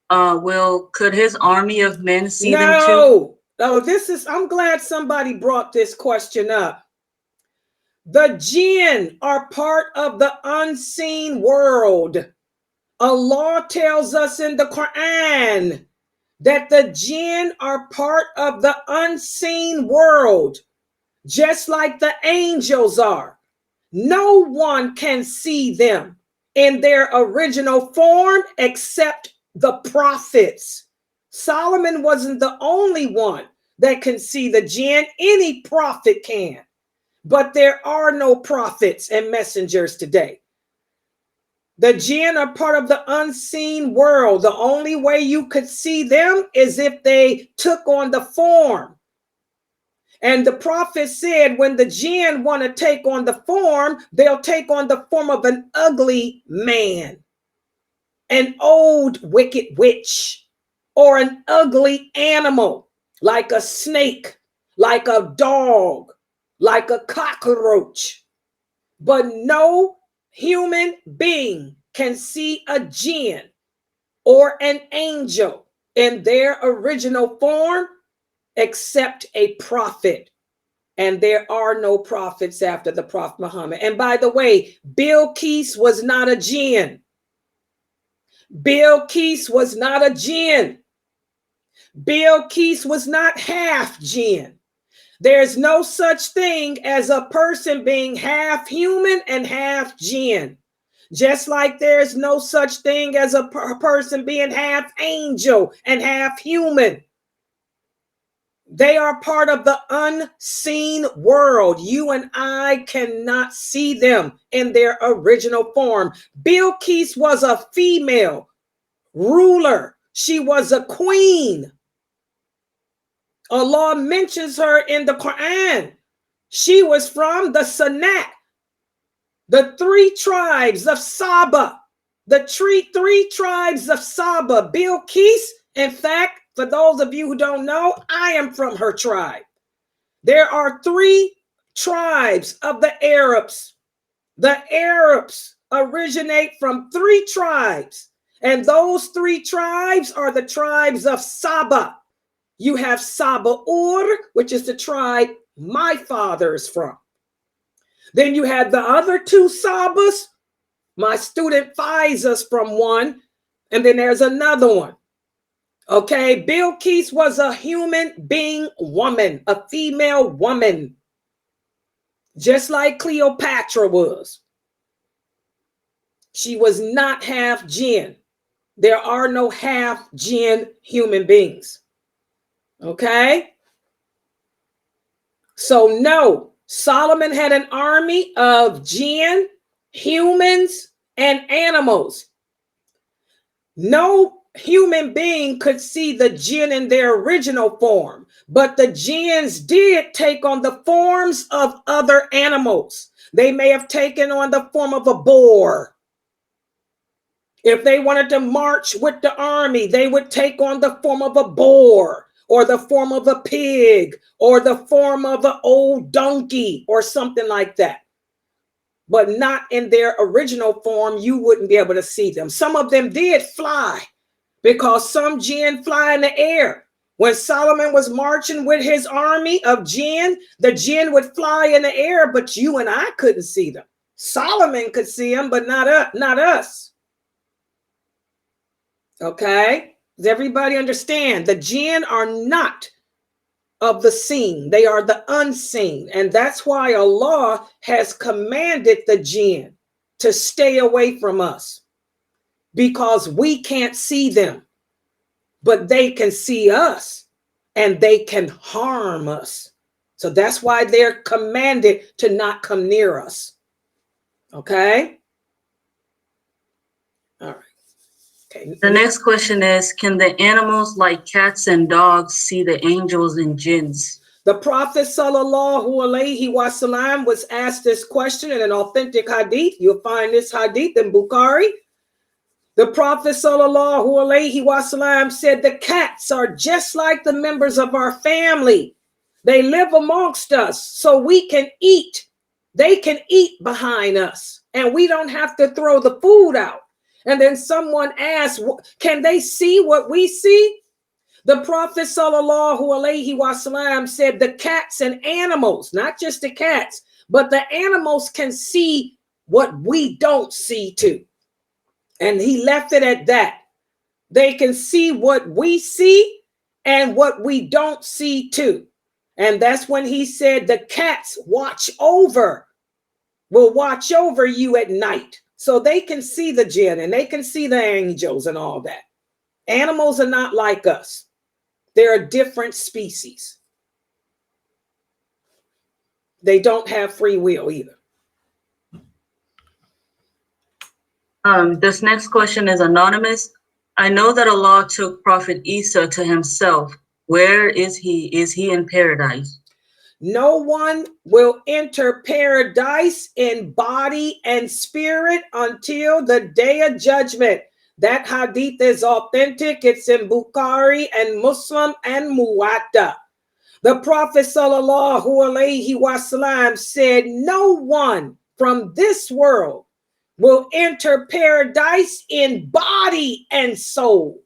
Could his army of men see them too? No, I'm glad somebody brought this question up. The jinn are part of the unseen world. Allah tells us in the Quran that the jinn are part of the unseen world, just like the angels are. No one can see them in their original form except the prophets. Solomon wasn't the only one that can see the jinn. Any prophet can. But there are no prophets and messengers today. The jinn are part of the unseen world. The only way you could see them is if they took on the form. And the prophet said when the jinn want to take on the form, they'll take on the form of an ugly man, an old wicked witch, or an ugly animal, like a snake, like a dog, like a cockroach. But no human being can see a jinn or an angel in their original form except a prophet. And there are no prophets after the Prophet Muhammad. And by the way, Bilqis was not a jinn. Bilqis was not a jinn. Bilqis was not half jinn. There's no such thing as a person being half human and half jinn. Just like there's no such thing as a person being half angel and half human. They are part of the unseen world. You and I cannot see them in their original form. Bilqis was a female ruler. She was a queen. Allah mentions her in the Quran. She was from the Sanat, the three tribes of Saba. The three tribes of Saba. Bilqis, in fact, for those of you who don't know, I am from her tribe. There are three tribes of the Arabs. The Arabs originate from three tribes, and those three tribes are the tribes of Saba. You have Saba-Ur, which is the tribe my father is from. Then you have the other two Sabas. My student Faiza's from one, and then there's another one. Okay, Bilqis was a human being woman, a female woman, just like Cleopatra was. She was not half jinn. There are no half jinn human beings. Okay? So no, Solomon had an army of jinn, humans, and animals. No human being could see the jinn in their original form, but the jinns did take on the forms of other animals. They may have taken on the form of a boar. If they wanted to march with the army, they would take on the form of a boar, or the form of a pig, or the form of an old donkey, or something like that. But not in their original form. You wouldn't be able to see them. Some of them did fly, because some jinn fly in the air. When Solomon was marching with his army of jinn, the jinn would fly in the air, but you and I couldn't see them. Solomon could see them, but not us. Okay? Does everybody understand? The jinn are not of the seen. They are the unseen. And that's why Allah has commanded the jinn to stay away from us, because we can't see them, but they can see us. and they can harm us. So that's why they're commanded to not come near us. Okay? All right. Okay. The next question is, can the animals like cats and dogs see the angels and jinns? The Prophet sallallahu alaihi wasallam was asked this question in an authentic hadith. You'll find this hadith in Bukhari. The Prophet sallallahu alaihi wasallam said the cats are just like the members of our family. They live amongst us so we can eat. They can eat behind us and we don't have to throw the food out. And then someone asked, can they see what we see? The Prophet sallallahu alaihi wasallam said the cats and animals, not just the cats, but the animals can see what we don't see too. And he left it at that. They can see what we see and what we don't see too. And that's when he said the cats will watch over you at night. So they can see the jinn and they can see the angels and all that. Animals are not like us. They're a different species. They don't have free will either. This next question is anonymous. I know that Allah took Prophet Isa to himself. Where is he? Is he in paradise? No one will enter paradise in body and spirit until the day of judgment. That hadith is authentic. It's in Bukhari and Muslim and Muwatta. The Prophet sallallahu alaihi wasallam said, no one from this world will enter paradise in body and soul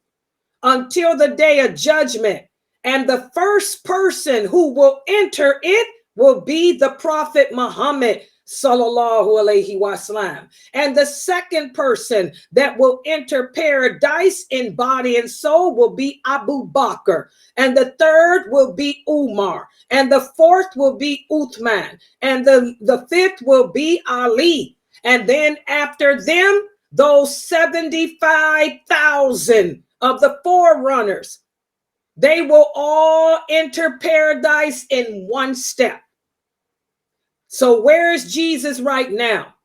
until the day of judgment. And the first person who will enter it will be the Prophet Muhammad sallallahu alaihi wasallam. And the second person that will enter paradise in body and soul will be Abu Bakr. And the third will be Umar. And the fourth will be Uthman. And the fifth will be Ali. And then after them, those 75,000 of the forerunners, they will all enter paradise in one step. So where is Jesus right now?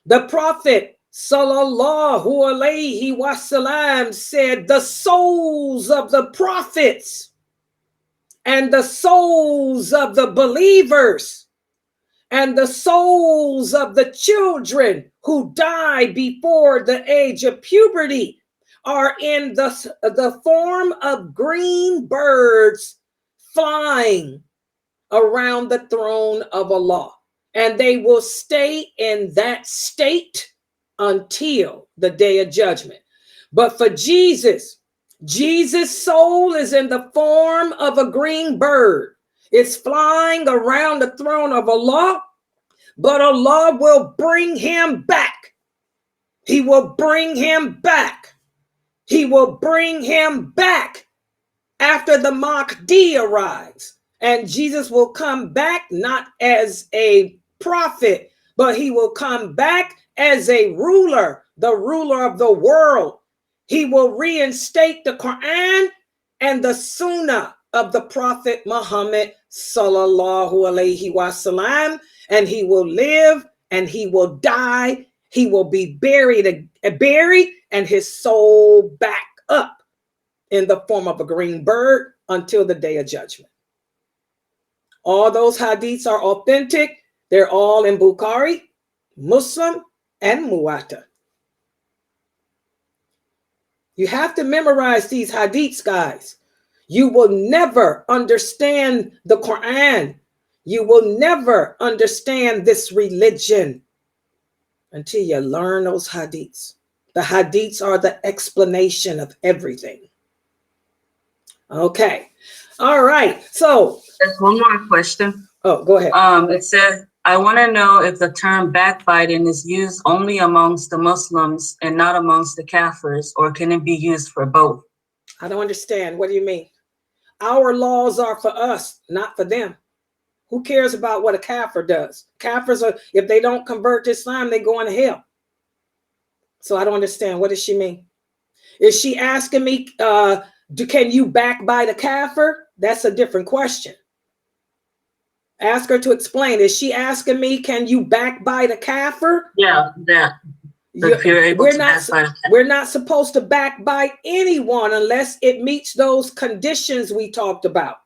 The Prophet sallallahu alaihi wasallam said the souls of the prophets and the souls of the believers and the souls of the children who die before the age of puberty are in the form of green birds flying around the throne of Allah. And they will stay in that state until the day of judgment. But for Jesus' soul is in the form of a green bird. It's flying around the throne of Allah, but Allah will bring him back. He will bring him back. He will bring him back after the Mahdi arrives. And Jesus will come back not as a prophet, but he will come back as a ruler, the ruler of the world. He will reinstate the Quran and the Sunnah of the Prophet Muhammad sallallahu alaihi wasallam, and he will live and he will die. He will be buried and his soul back up in the form of a green bird until the day of judgment. All those hadiths are authentic. They're all in Bukhari, Muslim, and Muwatta. You have to memorize these hadiths, guys. You will never understand the Quran. You will never understand this religion until you learn those hadiths. The hadiths are the explanation of everything. Okay. All right. So there's one more question. Oh, go ahead. It says, I want to know if the term backbiting is used only amongst the Muslims and not amongst the kafirs, or can it be used for both? I don't understand. What do you mean? Our laws are for us, not for them. Who cares about what a kafir does? Kafirs are, if they don't convert to Islam, they go into hell. So I don't understand. What does she mean? Is she asking me, Can you backbite a kafir? That's a different question. Ask her to explain. Is she asking me, can you backbite a kafir? Yeah, that. If you're able we're not supposed to backbite anyone unless it meets those conditions we talked about.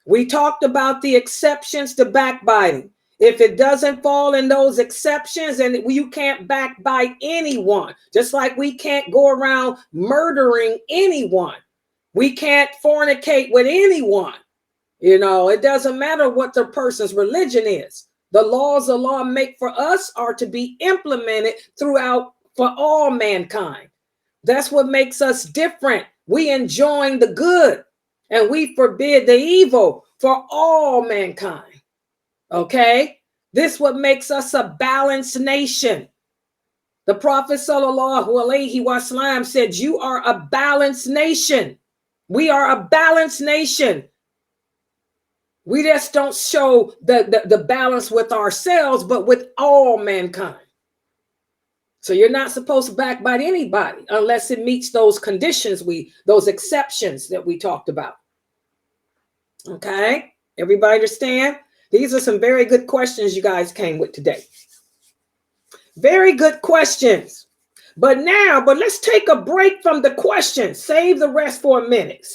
We talked about the exceptions to backbiting. If it doesn't fall in those exceptions, and you can't backbite anyone, just like we can't go around murdering anyone. We can't fornicate with anyone. You know, it doesn't matter what the person's religion is. The laws Allah make for us are to be implemented throughout for all mankind. That's what makes us different. We enjoin the good and we forbid the evil for all mankind. Okay? This what makes us a balanced nation. The Prophet sallallahu alaihi wasallam said, you are a balanced nation. We are a balanced nation. We just don't show the balance with ourselves, but with all mankind. So you're not supposed to backbite anybody unless it meets those conditions, those exceptions that we talked about. Okay, everybody understand? These are some very good questions you guys came with today. Very good questions. But let's take a break from the questions. Save the rest for a minute.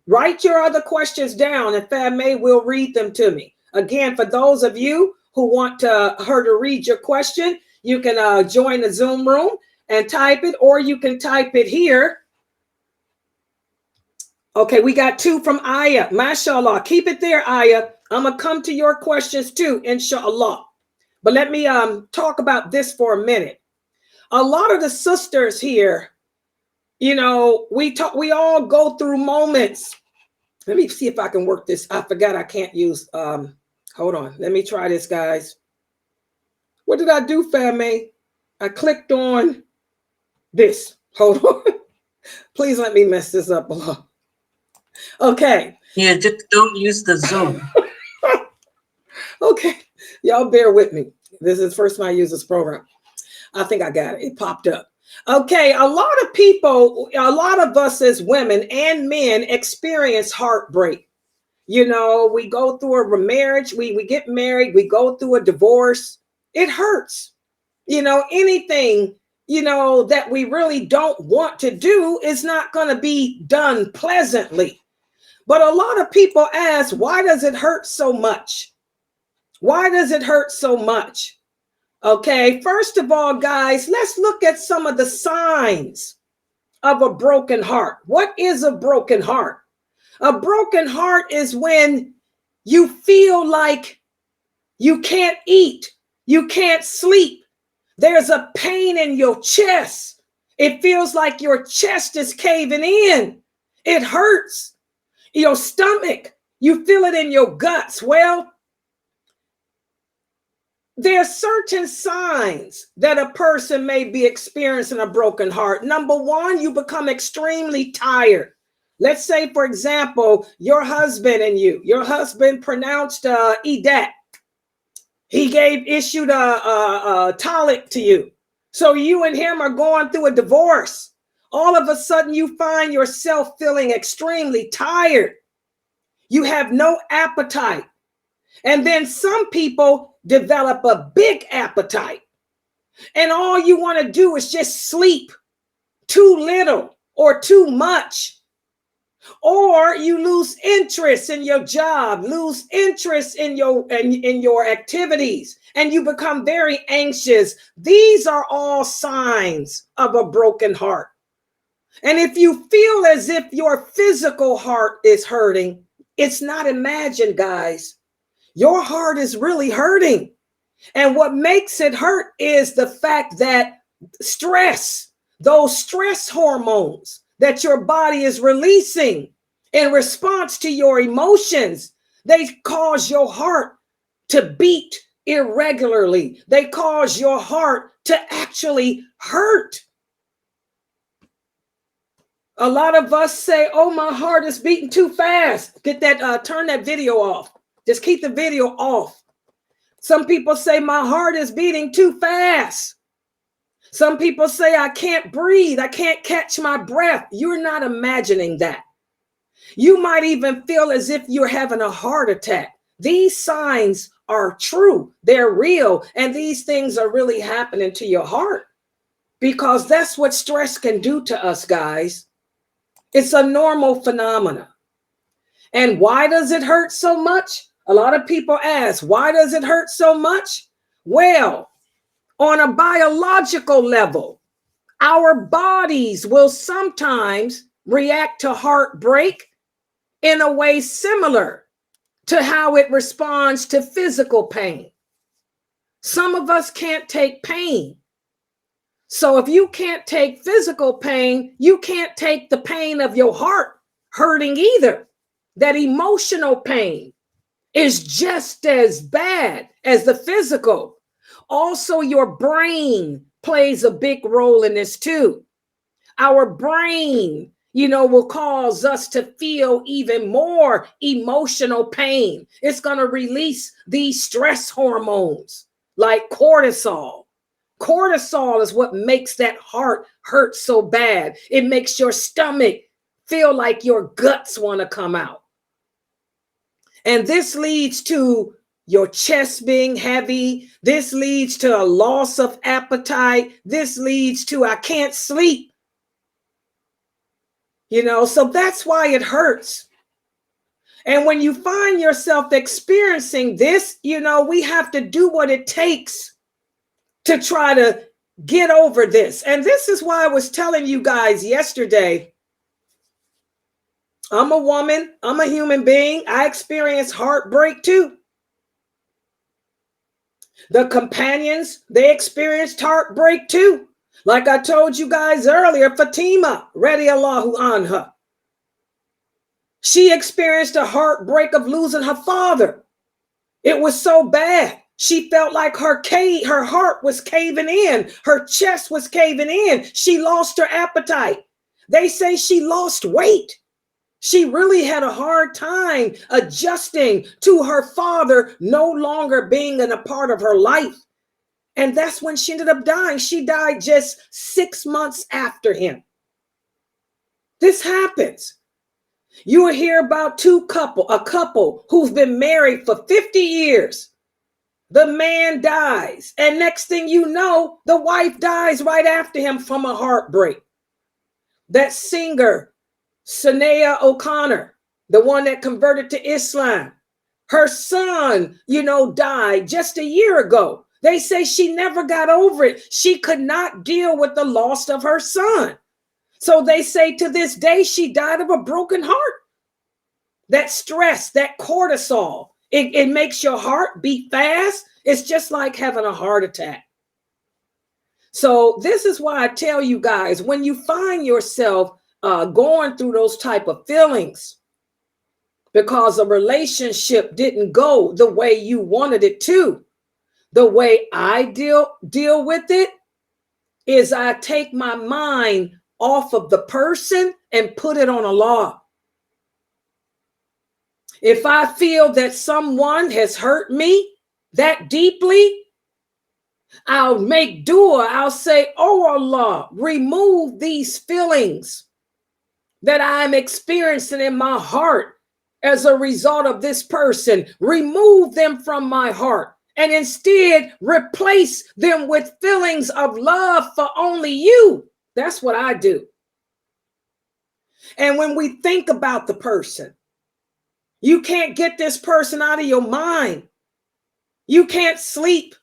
Write your other questions down, and Fame will read them to me. Again, for those of you who want her to read your question, you can join the Zoom room and type it, or you can type it here. Okay, we got 2 from Aya. Mashallah. Keep it there, Aya. I'm going to come to your questions too, inshallah. But let me talk about this for a minute. A lot of the sisters here, you know, we all go through moments. Let me see if I can work this. I forgot I can't use, hold on. Let me try this, guys. What did I do, Fame? I clicked on this. Hold on. Please let me mess this up. Okay. Yeah, just don't use the Zoom. Okay. Y'all bear with me. This is the first time I use this program. I think I got it. It popped up. Okay. A lot of people, a lot of us as women and men experience heartbreak. You know, we go through a remarriage. We get married. We go through a divorce. It hurts. You know, anything, you know, that we really don't want to do is not going to be done pleasantly. But a lot of people ask, why does it hurt so much? Why does it hurt so much? Okay, first of all, guys, let's look at some of the signs of a broken heart. What is a broken heart? A broken heart is when you feel like you can't eat, you can't sleep. There's a pain in your chest. It feels like your chest is caving in. It hurts. Your stomach, you feel it in your guts. Well, there are certain signs that a person may be experiencing a broken heart. Number one, you become extremely tired. Let's say, for example, your husband pronounced idat. He issued a talaq to you. So you and him are going through a divorce. All of a sudden, you find yourself feeling extremely tired. You have no appetite. And then some people develop a big appetite. And all you want to do is just sleep. Too little or too much. Or you lose interest in your job, lose interest in your activities, and you become very anxious. These are all signs of a broken heart. And if you feel as if your physical heart is hurting, it's not imagined, guys. Your heart is really hurting. And what makes it hurt is the fact that stress, those stress hormones that your body is releasing in response to your emotions, they cause your heart to beat irregularly. They cause your heart to actually hurt. A lot of us say, oh, my heart is beating too fast. Get that, turn that video off. Just keep the video off. Some people say my heart is beating too fast. Some people say, I can't breathe. I can't catch my breath. You're not imagining that. You might even feel as if you're having a heart attack. These signs are true. They're real. And these things are really happening to your heart, because that's what stress can do to us, guys. It's a normal phenomenon. And why does it hurt so much? A lot of people ask, why does it hurt so much? Well, on a biological level, our bodies will sometimes react to heartbreak in a way similar to how it responds to physical pain. Some of us can't take pain. So if you can't take physical pain, you can't take the pain of your heart hurting either. That emotional pain is just as bad as the physical. Also, your brain plays a big role in this too. Our brain, will cause us to feel even more emotional pain. It's going to release these stress hormones like cortisol. Cortisol is what makes that heart hurt so bad. It makes your stomach feel like your guts want to come out. And this leads to your chest being heavy. This leads to a loss of appetite. This leads to, I can't sleep. So that's why it hurts. And when you find yourself experiencing this, we have to do what it takes to try to get over this. And this is why I was telling you guys yesterday, I'm a woman, I'm a human being. I experience heartbreak too. The companions, they experienced heartbreak too. Like I told you guys earlier, Fatima, radiallahu anha, she experienced a heartbreak of losing her father. It was so bad. She felt like her heart was caving in. Her chest was caving in. She lost her appetite. They say she lost weight. She really had a hard time adjusting to her father no longer being a part of her life. And that's when she ended up dying. She died just 6 months after him. This happens. You will hear about a couple who've been married for 50 years. The man dies. And next thing you know, the wife dies right after him from a heartbreak. That singer, Sinead O'Connor, the one that converted to Islam, her son, died just a year ago. They say she never got over it. She could not deal with the loss of her son. So they say to this day, she died of a broken heart. That stress, that cortisol, it makes your heart beat fast. It's just like having a heart attack. So this is why I tell you guys, when you find yourself going through those type of feelings because a relationship didn't go the way you wanted it to, the way I deal with it is I take my mind off of the person and put it on Allah. If I feel that someone has hurt me that deeply, I'll make dua. I'll say, oh Allah, remove these feelings that I'm experiencing in my heart as a result of this person. Remove them from my heart and instead replace them with feelings of love for only you. That's what I do. And when we think about the person, you can't get this person out of your mind. You can't sleep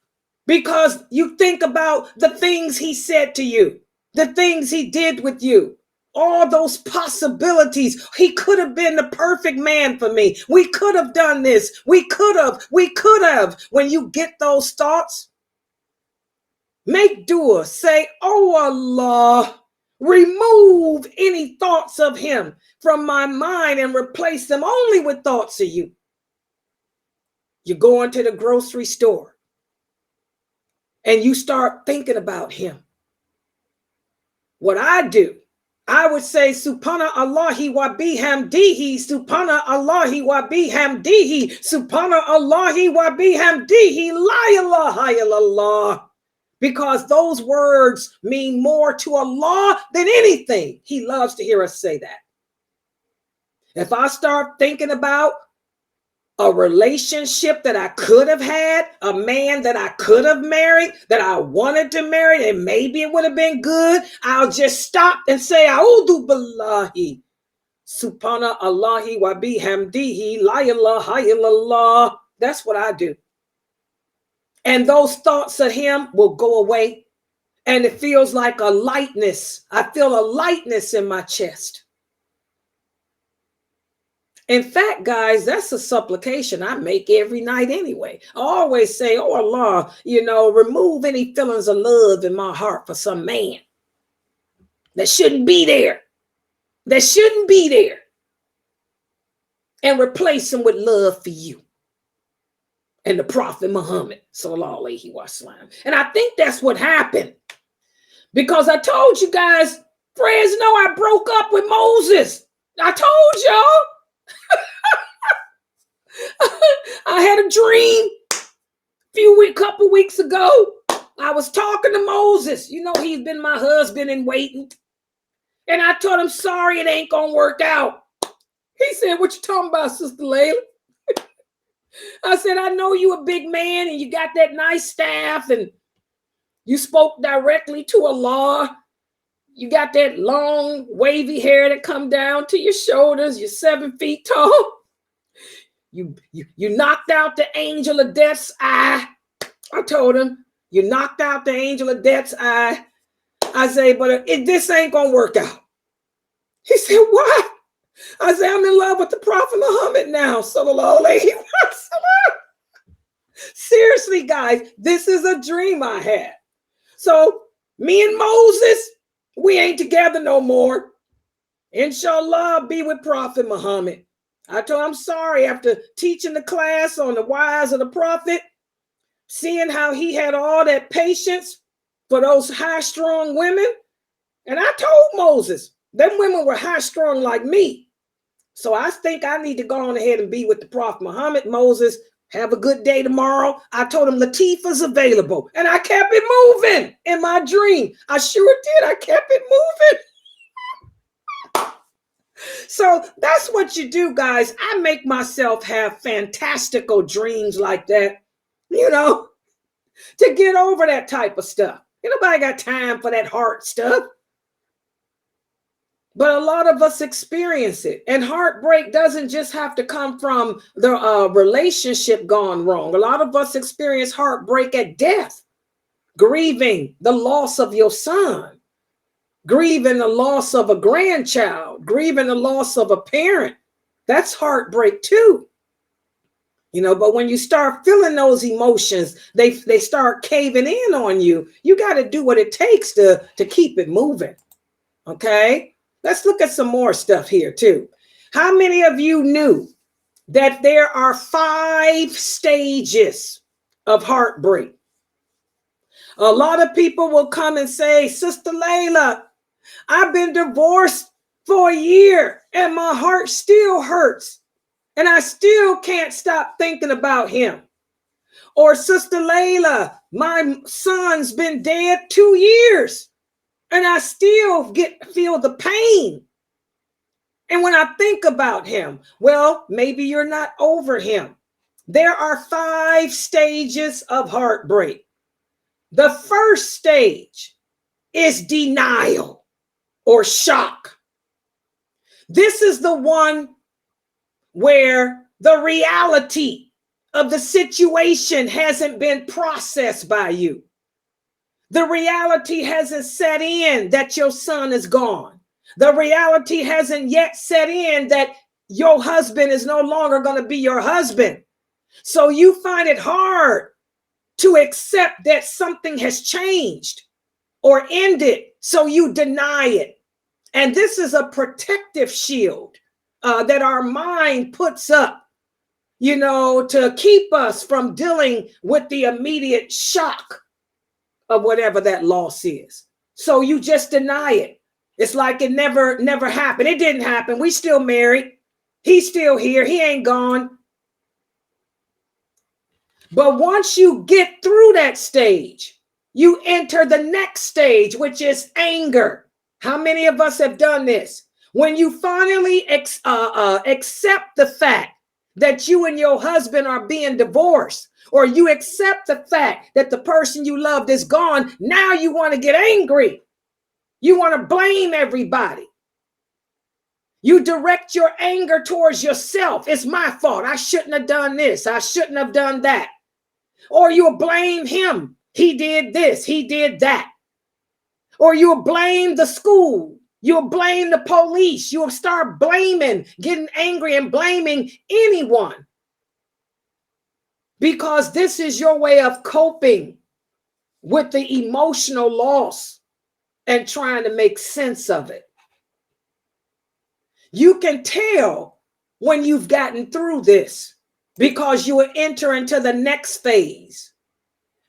because you think about the things he said to you, the things he did with you, all those possibilities. He could have been the perfect man for me. We could have done this. We could have. When you get those thoughts, make dua. Say, oh Allah, remove any thoughts of him from my mind and replace them only with thoughts of you. You go into the grocery store and you start thinking about him. What I do, I would say, Subhanallah wa bihamdihi, Subhanallah wa bihamdihi, Subhanallah wa bihamdihi, la ilaha illallah. because those words mean more to Allah than anything. He loves to hear us say that. If I start thinking about a relationship that I could have had, a man that I could have married, that I wanted to marry, and maybe it would have been good, I'll just stop and say, A'udhu billahi, subhana Allahi wa bihamdihi, la ilaha illallah. That's what I do. And those thoughts of him will go away. And it feels like a lightness. I feel a lightness in my chest. In fact, guys, that's a supplication I make every night anyway. I always say, oh, Allah, remove any feelings of love in my heart for some man that shouldn't be there. That shouldn't be there. And replace him with love for you and the Prophet Muhammad, sallallahu alaihi wasallam. And I think that's what happened. Because I told you guys, friends know I broke up with Moses. I told y'all. I had a dream a couple weeks ago. I was talking to Moses. He's been my husband in waiting. And I told him, sorry, it ain't gonna work out. He said, what you talking about, Sister Laila? I said, I know you a big man and you got that nice staff and you spoke directly to Allah. You got that long wavy hair that come down to your shoulders. You're 7 feet tall. You knocked out the angel of death's eye. I told him, you knocked out the angel of death's eye. I say, but this ain't gonna work out. He said, what? I say, I'm in love with the Prophet Muhammad now. Sallallahu alaihi wasallam. Seriously, guys, this is a dream I had. So me and Moses, we ain't together no more. Inshallah, I'll be with Prophet Muhammad. I told him, I'm sorry, after teaching the class on the wives of the Prophet, seeing how he had all that patience for those high-strung women. And I told Moses, them women were high-strung like me. So I think I need to go on ahead and be with the Prophet Muhammad. Moses, have a good day tomorrow. I told him Latifah's available. And I kept it moving in my dream. I sure did. I kept it moving. So that's what you do, guys. I make myself have fantastical dreams like that, to get over that type of stuff. Ain't nobody got time for that heart stuff. But a lot of us experience it. And heartbreak doesn't just have to come from the relationship gone wrong. A lot of us experience heartbreak at death, grieving the loss of your son, grieving the loss of a grandchild, grieving the loss of a parent. That's heartbreak too. But when you start feeling those emotions, they start caving in on you. You got to do what it takes to keep it moving. Okay? Let's look at some more stuff here too. How many of you knew that there are 5 stages of heartbreak? A lot of people will come and say, Sister Laila, I've been divorced for a year and my heart still hurts and I still can't stop thinking about him. Or Sister Laila, my son's been dead 2 years and I still feel the pain. And when I think about him, well, maybe you're not over him. There are 5 stages of heartbreak. The first stage is denial or shock. This is the one where the reality of the situation hasn't been processed by you. The reality hasn't set in that your son is gone. The reality hasn't yet set in that your husband is no longer going to be your husband. So you find it hard to accept that something has changed or ended. So you deny it. And this is a protective shield that our mind puts up, to keep us from dealing with the immediate shock of whatever that loss is. So you just deny it. It's like it never happened. It didn't happen. We still married. He's still here. He ain't gone. But once you get through that stage, you enter the next stage, which is anger. How many of us have done this? When you finally accept the fact that you and your husband are being divorced, or you accept the fact that the person you loved is gone, now you want to get angry. You want to blame everybody. You direct your anger towards yourself. It's my fault. I shouldn't have done this. I shouldn't have done that. Or you'll blame him. He did this. He did that. Or you'll blame the school. You'll blame the police. You'll start blaming, getting angry and blaming anyone. Because this is your way of coping with the emotional loss and trying to make sense of it. You can tell when you've gotten through this because you will enter into the next phase.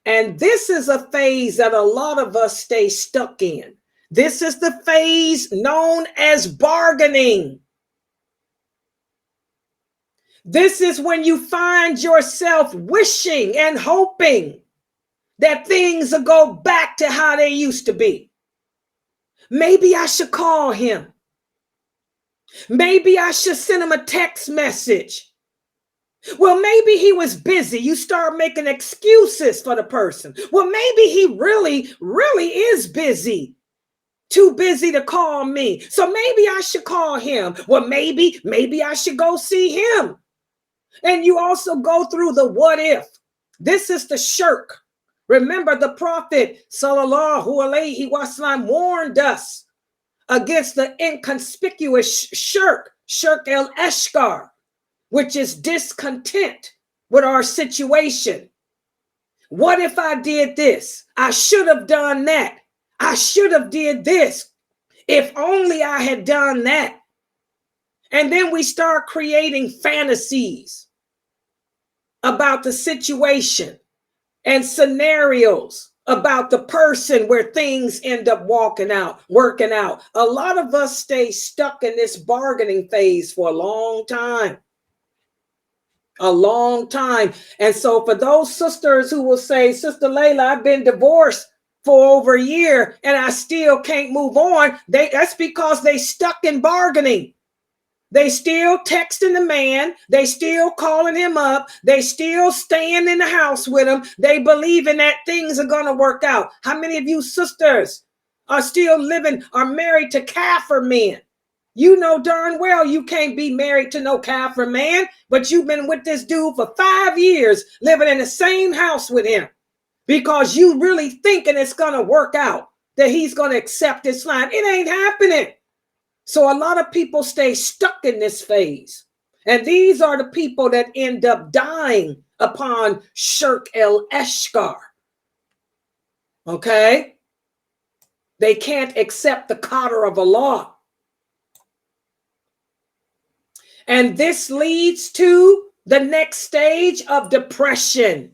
And this is a phase that a lot of us stay stuck in. This is the phase known as bargaining. This is when you find yourself wishing and hoping that things will go back to how they used to be. Maybe I should call him. Maybe I should send him a text message. Well, maybe he was busy. You start making excuses for the person. Well, maybe he really is busy. Too busy to call me. So maybe I should call him. Well, maybe I should go see him. And you also go through the what if. This is the shirk. Remember, the Prophet sallallahu alaihi wasallam warned us against the inconspicuous shirk el-ashkar, which is discontent with our situation. What if I did this? I should have done that. I should have did this. If only I had done that. And then we start creating fantasies about the situation and scenarios about the person where things end up working out. A lot of us stay stuck in this bargaining phase for a long time. And so for those sisters who will say, Sister Laila, I've been divorced for over a year and I still can't move on, that's because they stuck in bargaining. They still texting the man. They still calling him up. They still staying in the house with him. They believing that things are going to work out. How many of you sisters are still married to kafir men? You know darn well you can't be married to no kafir man, but you've been with this dude for 5 years, living in the same house with him because you really thinking it's going to work out, that he's going to accept Islam. It ain't happening. So a lot of people stay stuck in this phase. And these are the people that end up dying upon shirk el-ashkar. Okay? They can't accept the qadr of Allah. And this leads to the next stage of depression.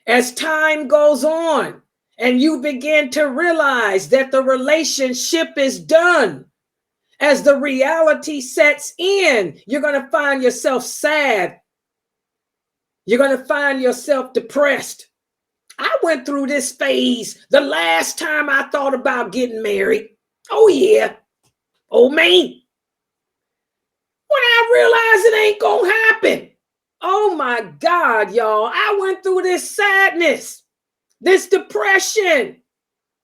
As time goes on, and you begin to realize that the relationship is done. As the reality sets in, you're going to find yourself sad. You're going to find yourself depressed. I went through this phase the last time I thought about getting married. Oh, yeah. Oh, man. When I realized it ain't going to happen. Oh, my God, y'all. I went through this sadness. This depression.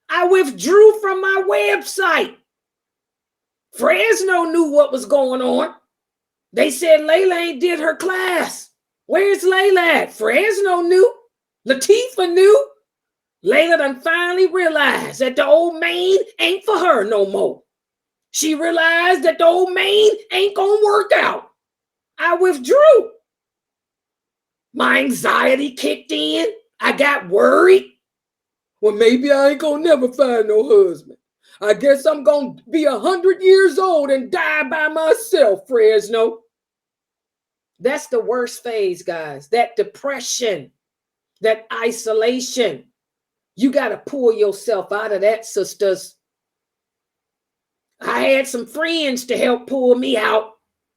I withdrew from my website. Fresno knew what was going on. They said Laila ain't did her class. Where's Laila at? Fresno knew. Latifah knew. Laila done finally realized that the old man ain't for her no more. She realized that the old man ain't gonna work out. I withdrew. My anxiety kicked in. I got worried. Well, maybe I ain't gonna never find no husband. I guess I'm gonna be 100 years old and die by myself, Fresno. That's the worst phase, guys. That depression, that isolation. You gotta pull yourself out of that, sisters. I had some friends to help pull me out.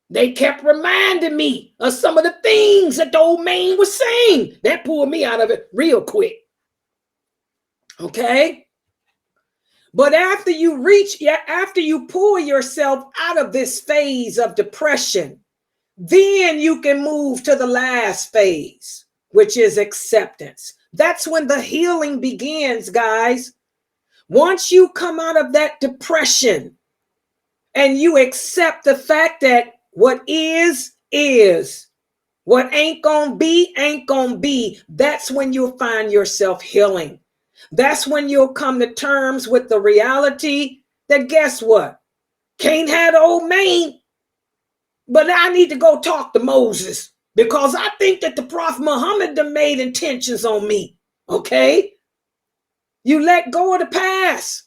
They kept reminding me of some of the things that the old man was saying. That pulled me out of it real quick. Okay? But after you pull yourself out of this phase of depression, then you can move to the last phase, which is acceptance. That's when the healing begins, guys. Once you come out of that depression and you accept the fact that what is, what ain't gonna be, that's when you'll find yourself healing. That's when you'll come to terms with the reality that, guess what? Can't have the old man, but I need to go talk to Moses because I think that the Prophet Muhammad done made intentions on me. Okay? You let go of the past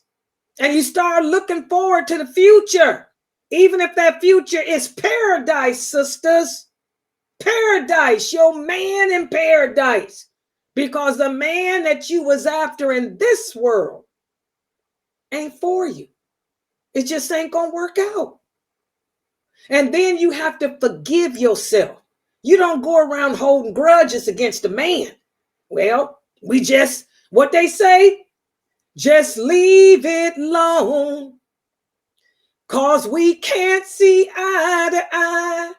and you start looking forward to the future. Even if that future is paradise, sisters. Paradise, your man in paradise. Because the man that you was after in this world ain't for you. It just ain't gonna work out. And then you have to forgive yourself. You don't go around holding grudges against a man. Well, what they say, just leave it alone. Cause we can't see eye to eye.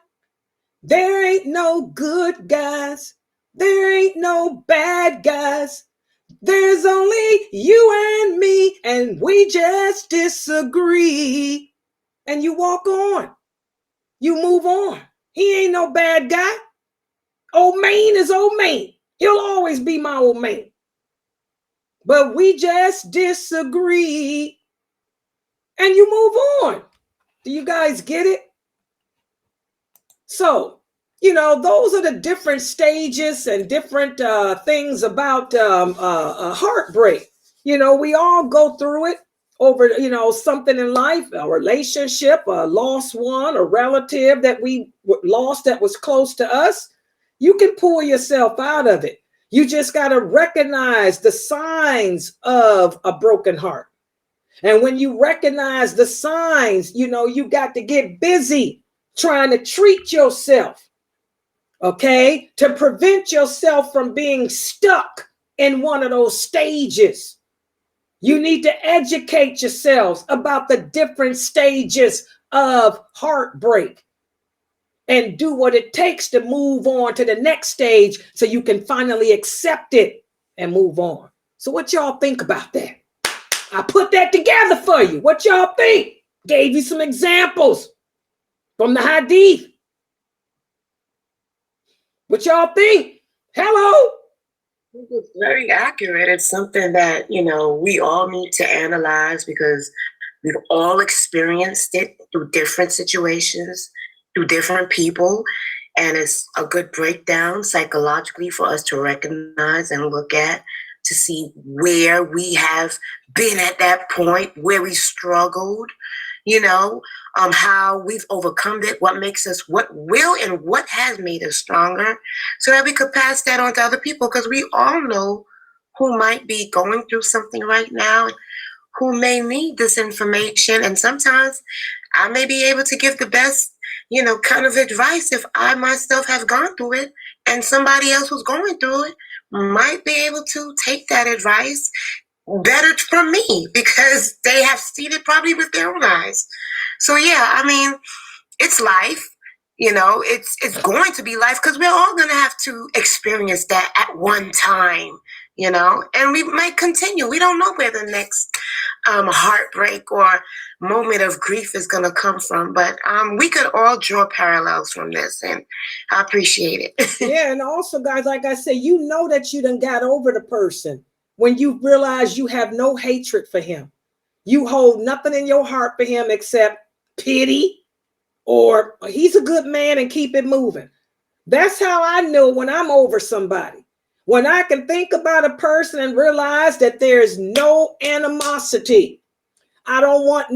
There ain't no good guys. There ain't no bad guys. There's only you and me, and we just disagree. And you walk on. You move on. He ain't no bad guy. Old man is old man. He'll always be my old man. But we just disagree. And you move on. Do you guys get it? So, those are the different stages and different things about heartbreak. We all go through it over, something in life, a relationship, a lost one, a relative that we lost that was close to us. You can pull yourself out of it. You just got to recognize the signs of a broken heart. And when you recognize the signs, you got to get busy trying to treat yourself, okay, to prevent yourself from being stuck in one of those stages. You need to educate yourselves about the different stages of heartbreak and do what it takes to move on to the next stage so you can finally accept it and move on. So what y'all think about that? I put that together for you. What y'all think? Gave you some examples from the ahadeeth. What y'all think? Hello? It's very accurate. It's something that, we all need to analyze because we've all experienced it through different situations, through different people. And it's a good breakdown psychologically for us to recognize and look at to see where we have been at that point, where we struggled, how we've overcome it, what makes us, what will and what has made us stronger, so that we could pass that on to other people, because we all know who might be going through something right now, who may need this information. And sometimes I may be able to give the best, kind of advice if I myself have gone through it, and somebody else who's going through it might be able to take that advice better from me because they have seen it probably with their own eyes. So yeah, it's life, it's going to be life because we're all going to have to experience that at one time, and we might continue. We don't know where the next heartbreak or moment of grief is going to come from, but we could all draw parallels from this, and I appreciate it. Yeah, and also, guys, like I said, that you done got over the person when you realize you have no hatred for him. You hold nothing in your heart for him except pity, or he's a good man, and keep it moving. That's how I know when I'm over somebody. When I can think about a person and realize that there's no animosity. I don't want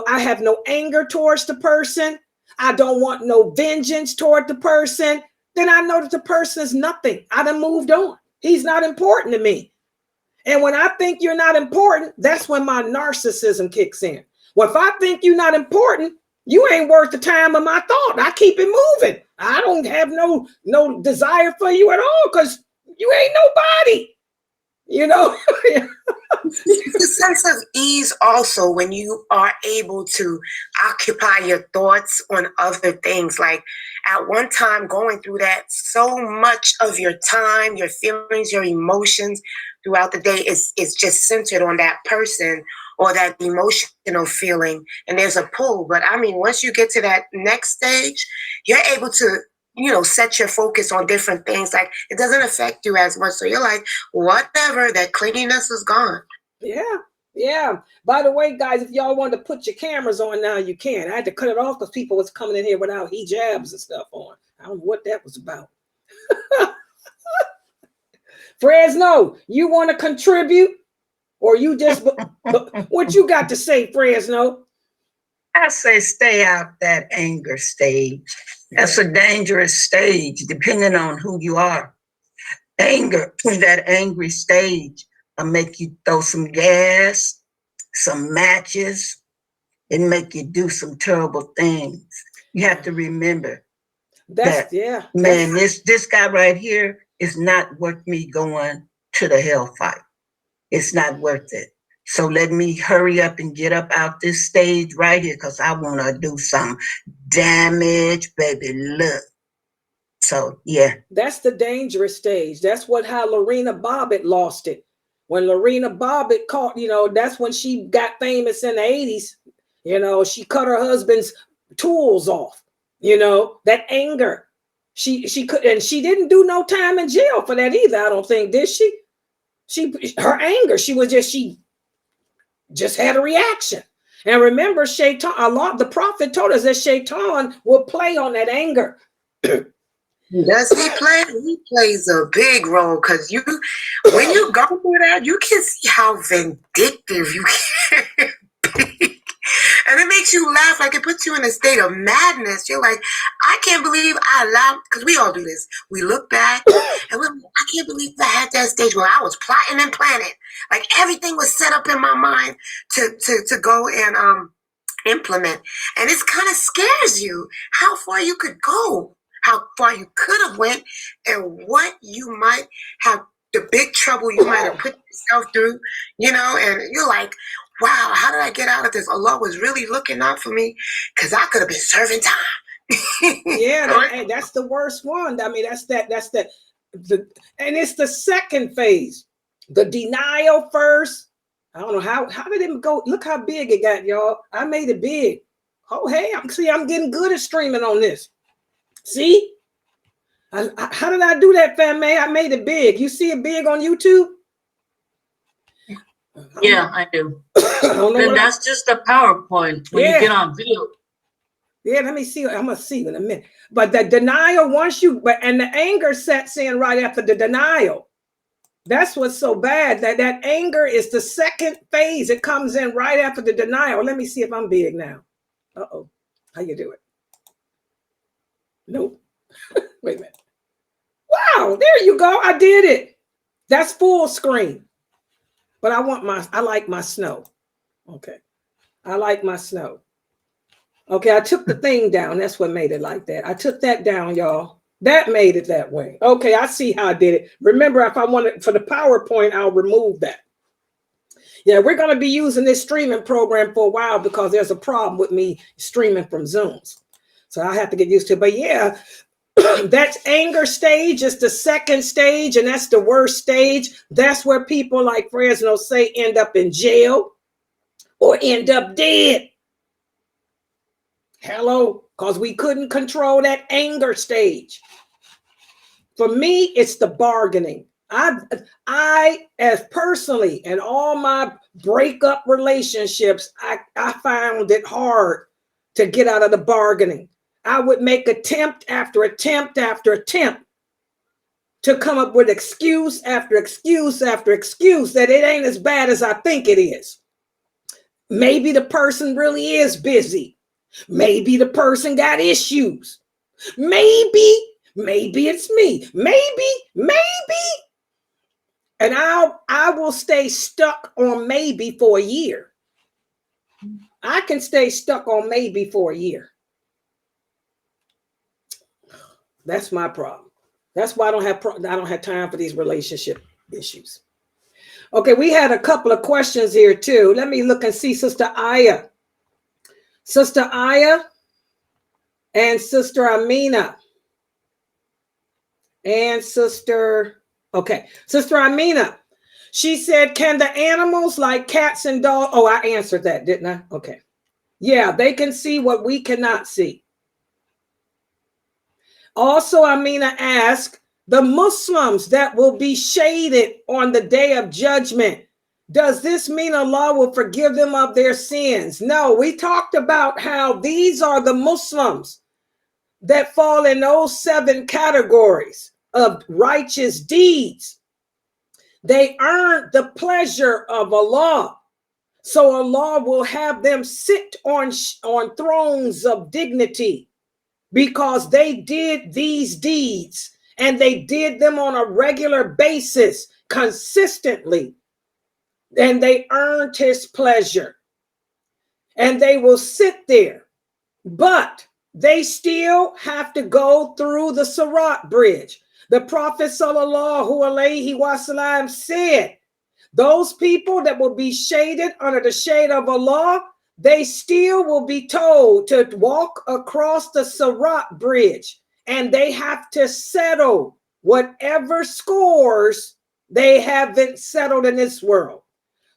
I have no anger towards the person. I don't want no vengeance toward the person. Then I know that the person is nothing. I done moved on. He's not important to me. And when I think you're not important, that's when my narcissism kicks in. Well, if I think you're not important, you ain't worth the time of my thought. I keep it moving. I don't have no desire for you at all because you ain't nobody. you know. It's a sense of ease also when you are able to occupy your thoughts on other things. Like at one time going through that, so much of your time, your feelings, your emotions throughout the day is just centered on that person or that emotional feeling. And there's a pull. But I mean, once you get to that next stage, you're able to, you know, set your focus on different things. Like it doesn't affect you as much. So you're like, whatever, that clinginess is gone. Yeah, yeah. By the way, guys, if y'all want to put your cameras on now, you can. I had to cut it off because people was coming in here without hijabs and stuff on. I don't know what that was about. Fresno, you want to contribute? Or you just, what you got to say, Fresno? I say stay out that anger stage. That's a dangerous stage, depending on who you are. Anger, that angry stage, will make you throw some gas, some matches, and make you do some terrible things. You have to remember that, man, this guy right here is not worth me going to the hellfire. It's not worth it. So let me hurry up and get up out this stage right here because I want to do some damage, baby. Look. So, yeah. That's the dangerous stage. That's how Lorena Bobbitt lost it. When Lorena Bobbitt caught, you know, that's when she got famous in the 80s. You know, she cut her husband's tools off. You know, that anger. She could, and she didn't do no time in jail for that either, I don't think, did she? Her anger, she just had a reaction. And remember, Shaitan, the prophet told us that Shaitan will play on that anger. Does he play? He plays a big role because when you go through that, you can see how vindictive you can be. And it makes you laugh, like it puts you in a state of madness. You're like, I can't believe I allowed, because we all do this. We look back and we're like, I can't believe I had that stage where I was plotting and planning. Like everything was set up in my mind to go and implement. And it kind of scares you how far you could go, how far you could have went, and what you might have, the big trouble you might have put yourself through, you know, and you're like, wow, how did I get out of this? Allah was really looking out for me because I could have been serving time. Yeah, that's the worst one. I mean, and it's the second phase. The denial first. I don't know how did it go? Look how big it got, y'all. I made it big. Oh, hey, I'm getting good at streaming on this. See? How did I do that, fam? I made it big. You see it big on YouTube? Yeah, I do. And that's just a PowerPoint when you get on video. Yeah, let me see. I'm gonna see in a minute. But the denial, and the anger sets in right after the denial. That's what's so bad. That anger is the second phase. It comes in right after the denial. Let me see if I'm big now. Uh-oh. How you do it? Nope. Wait a minute. Wow, there you go. I did it. That's full screen. But I like my snow. Okay. I like my snow. Okay, I took the thing down. That's what made it like that. I took that down, y'all. That made it that way. Okay, I see how I did it. Remember, if I wanted for the PowerPoint, I'll remove that. Yeah, we're going to be using this streaming program for a while because there's a problem with me streaming from Zooms. So I have to get used to it. But yeah, that's anger stage is the second stage, and that's the worst stage. That's where people like Fresno say end up in jail or end up dead. Hello, because we couldn't control that anger stage. For me, it's the bargaining. I as personally, in all my breakup relationships, I found it hard to get out of the bargaining. I would make attempt after attempt after attempt to come up with excuse after excuse after excuse that it ain't as bad as I think it is. Maybe the person really is busy. Maybe the person got issues. Maybe it's me. Maybe. And I will stay stuck on maybe for a year. I can stay stuck on maybe for a year. That's my problem. That's why I don't have time for these relationship issues. Okay, we had a couple of questions here too. Let me look and see Sister Aya. Sister Aya and Sister Amina. And Sister Amina. She said, can the animals like cats and dogs? Oh, I answered that, didn't I? Okay. Yeah, they can see what we cannot see. Also, Amina asked, the Muslims that will be shaded on the day of judgment, does this mean Allah will forgive them of their sins? No, we talked about how these are the Muslims that fall in those 7 categories of righteous deeds. They earned the pleasure of Allah. So Allah will have them sit on thrones of dignity because they did these deeds and they did them on a regular basis, consistently. And they earned his pleasure. And they will sit there. But they still have to go through the Sirat bridge. The Prophet ﷺ said, those people that will be shaded under the shade of Allah, they still will be told to walk across the Sirat bridge, and they have to settle whatever scores they haven't settled in this world.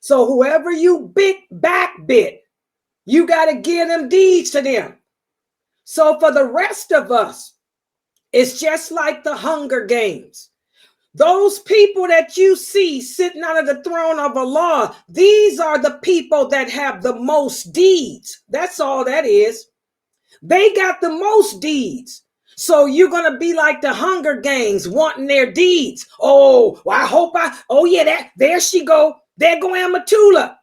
So whoever you backbit, you got to give them deeds to them. So for the rest of us, it's just like the Hunger Games. Those people that you see sitting under the throne of Allah, these are the people that have the most deeds. That's all that is. They got the most deeds. So you're going to be like the Hunger Games, wanting their deeds. Oh, well, there she go. There go Amatullah.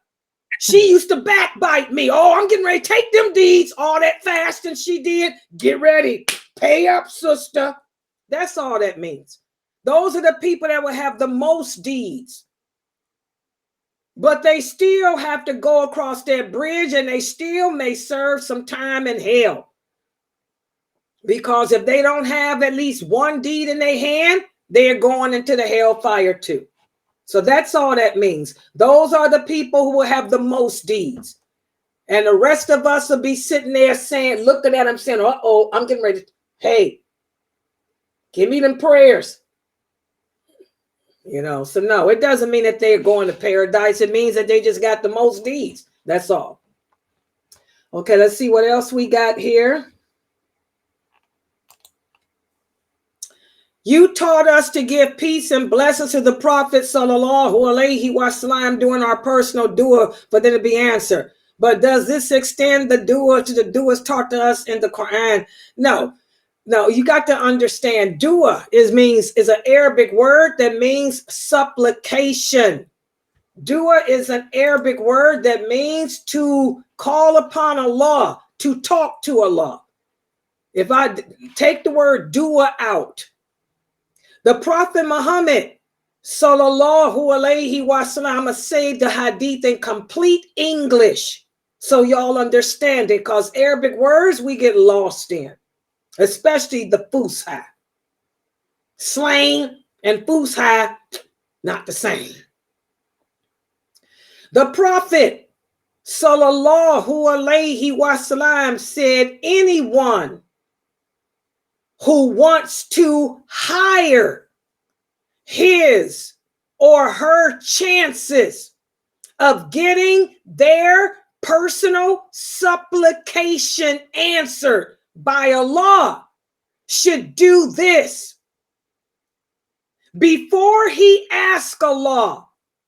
She used to backbite me. Oh, I'm getting ready to take them deeds. All that fasting she did. Get ready. Pay up, sister. That's all that means. Those are the people that will have the most deeds. But they still have to go across that bridge, and they still may serve some time in hell. Because if they don't have at least one deed in their hand, they're going into the hellfire too. So that's all that means. Those are the people who will have the most deeds. And the rest of us will be sitting there saying, looking at them saying, uh-oh, I'm getting ready. Hey, give me them prayers. So no, it doesn't mean that they're going to paradise. It means that they just got the most deeds. That's all. Okay, let's see what else we got here. You taught us to give peace and blessings to the Prophet ﷺ during our personal dua for them to be answered. But does this extend the dua to the duas taught to us in the Quran? No, you got to understand, dua is an Arabic word that means supplication. Dua is an Arabic word that means to call upon Allah, to talk to Allah. If I take the word dua out, the Prophet Muhammad ﷺ said the hadith in complete English. So y'all understand it, because Arabic words we get lost in. Especially the Fusha. Slang and Fusha, not the same. The Prophet ﷺ said, anyone who wants to hire his or her chances of getting their personal supplication answered by Allah should do this. Before he asks Allah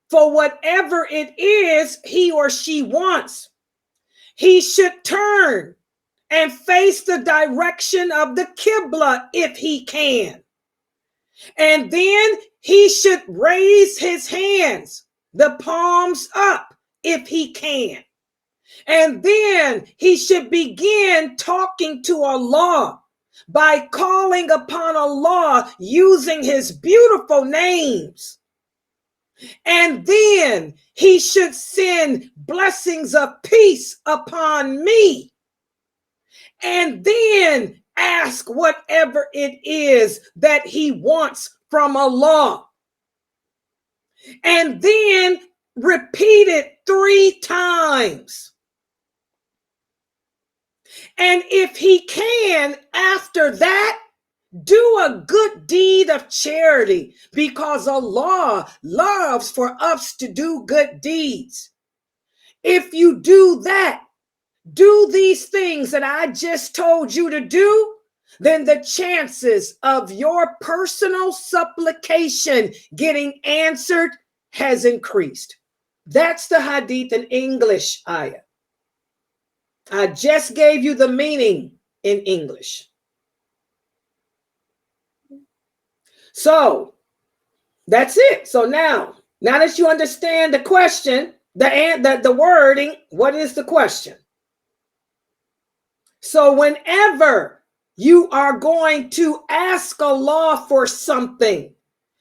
for whatever it is he or she wants, he should turn and face the direction of the Qibla if he can. And then he should raise his hands, the palms up if he can. And then he should begin talking to Allah by calling upon Allah using his beautiful names. And then he should send blessings of peace upon me. And then ask whatever it is that he wants from Allah. and then repeat it 3 times. And if he can, after that, do a good deed of charity, because Allah loves for us to do good deeds. If you do that, do these things that I just told you to do, then the chances of your personal supplication getting answered has increased. That's the hadith in English ayah. I just gave you the meaning in English. So that's it. So now that you understand the question, the wording, what is the question? So whenever you are going to ask Allah for something,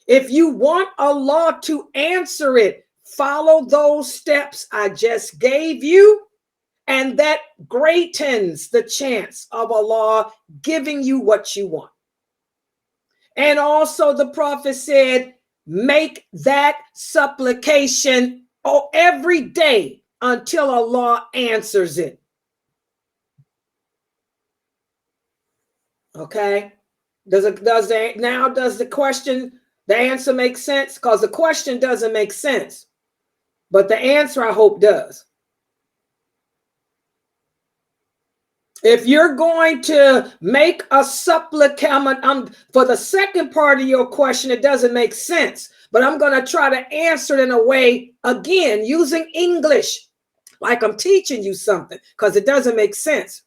if you want Allah to answer it, follow those steps I just gave you, and that greatens the chance of Allah giving you what you want. And also the Prophet said, make that supplication every day until Allah answers it. Okay? Does the question, the answer make sense? Because the question doesn't make sense, but the answer I hope does. If you're going to make a supplication, for the second part of your question, it doesn't make sense, but I'm going to try to answer it in a way, again, using English, like I'm teaching you something, because it doesn't make sense.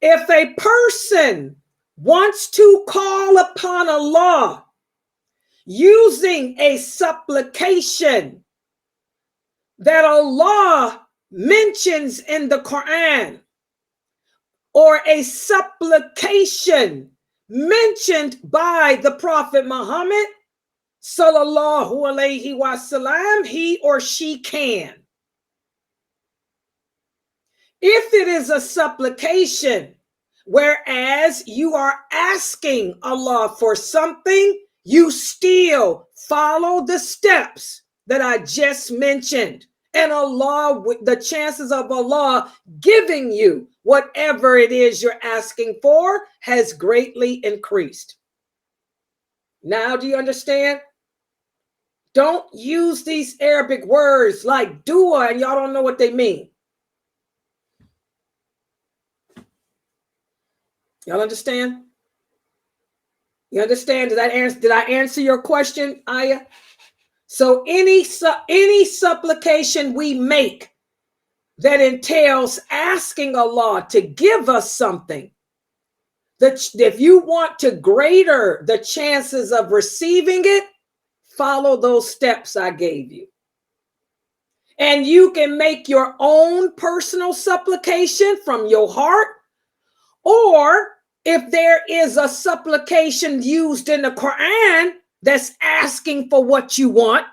If a person wants to call upon Allah using a supplication that Allah mentions in the Quran, or a supplication mentioned by the Prophet Muhammad, sallallahu alaihi wasallam, he or she can. If it is a supplication, whereas you are asking Allah for something, you still follow the steps that I just mentioned. And Allah, the chances of Allah giving you whatever it is you're asking for has greatly increased. Now, do you understand? Don't use these Arabic words like dua and y'all don't know what they mean. Y'all understand? You understand? Did I answer your question, Aya? So any supplication we make that entails asking Allah to give us something, that if you want to greater the chances of receiving it, follow those steps I gave you. And you can make your own personal supplication from your heart, or if there is a supplication used in the Quran that's asking for what you want,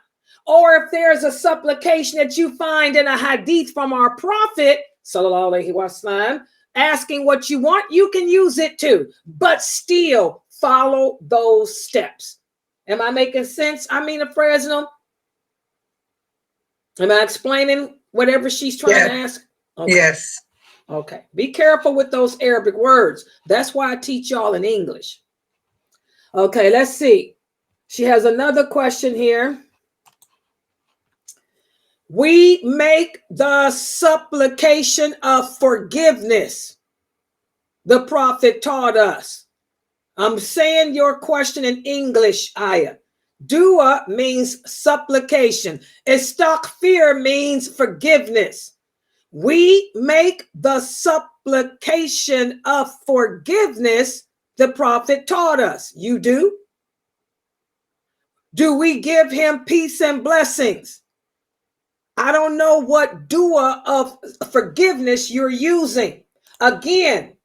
or if there's a supplication that you find in a hadith from our Prophet, sallallahu alaihi wasallam, asking what you want, you can use it too, but still follow those steps. Am I making sense, Amina Fresno? Am I explaining whatever she's trying to ask? Okay. Yes. Okay. Be careful with those Arabic words. That's why I teach y'all in English. Okay, let's see. She has another question here. We make the supplication of forgiveness. The Prophet taught us. I'm saying your question in English, Aya. Dua means supplication. Istighfar means forgiveness. We make the supplication of forgiveness. The Prophet taught us. You do? Do we give him peace and blessings? I don't know what dua of forgiveness you're using. Again,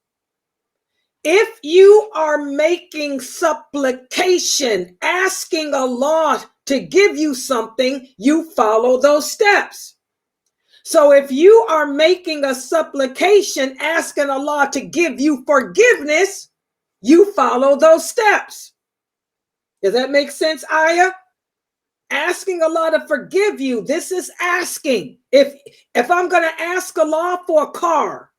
if you are making supplication, asking Allah to give you something, you follow those steps. So if you are making a supplication, asking Allah to give you forgiveness, you follow those steps. Does that make sense, Aya? asking Allah to forgive you, this is asking. If I'm going to ask Allah for a car,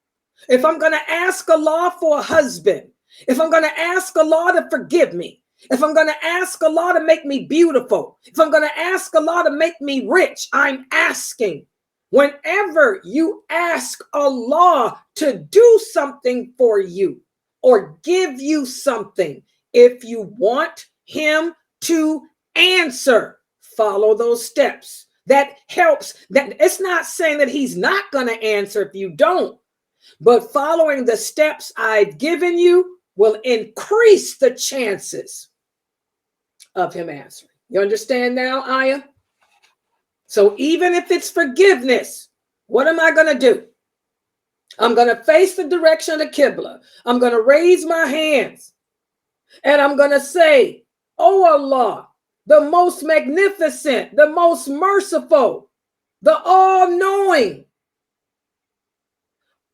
if I'm going to ask Allah for a husband, if I'm going to ask Allah to forgive me, if I'm going to ask Allah to make me beautiful, if I'm going to ask Allah to make me rich, I'm asking. Whenever you ask Allah to do something for you or give you something, if you want him to answer, follow those steps. That helps. That it's not saying that he's not going to answer if you don't, but following the steps I've given you will increase the chances of him answering. You understand now, Aya? So even if it's forgiveness, what am I going to do? I'm going to face the direction of the Qibla. I'm going to raise my hands and I'm going to say, "Oh Allah, the most magnificent, the most merciful, the all-knowing.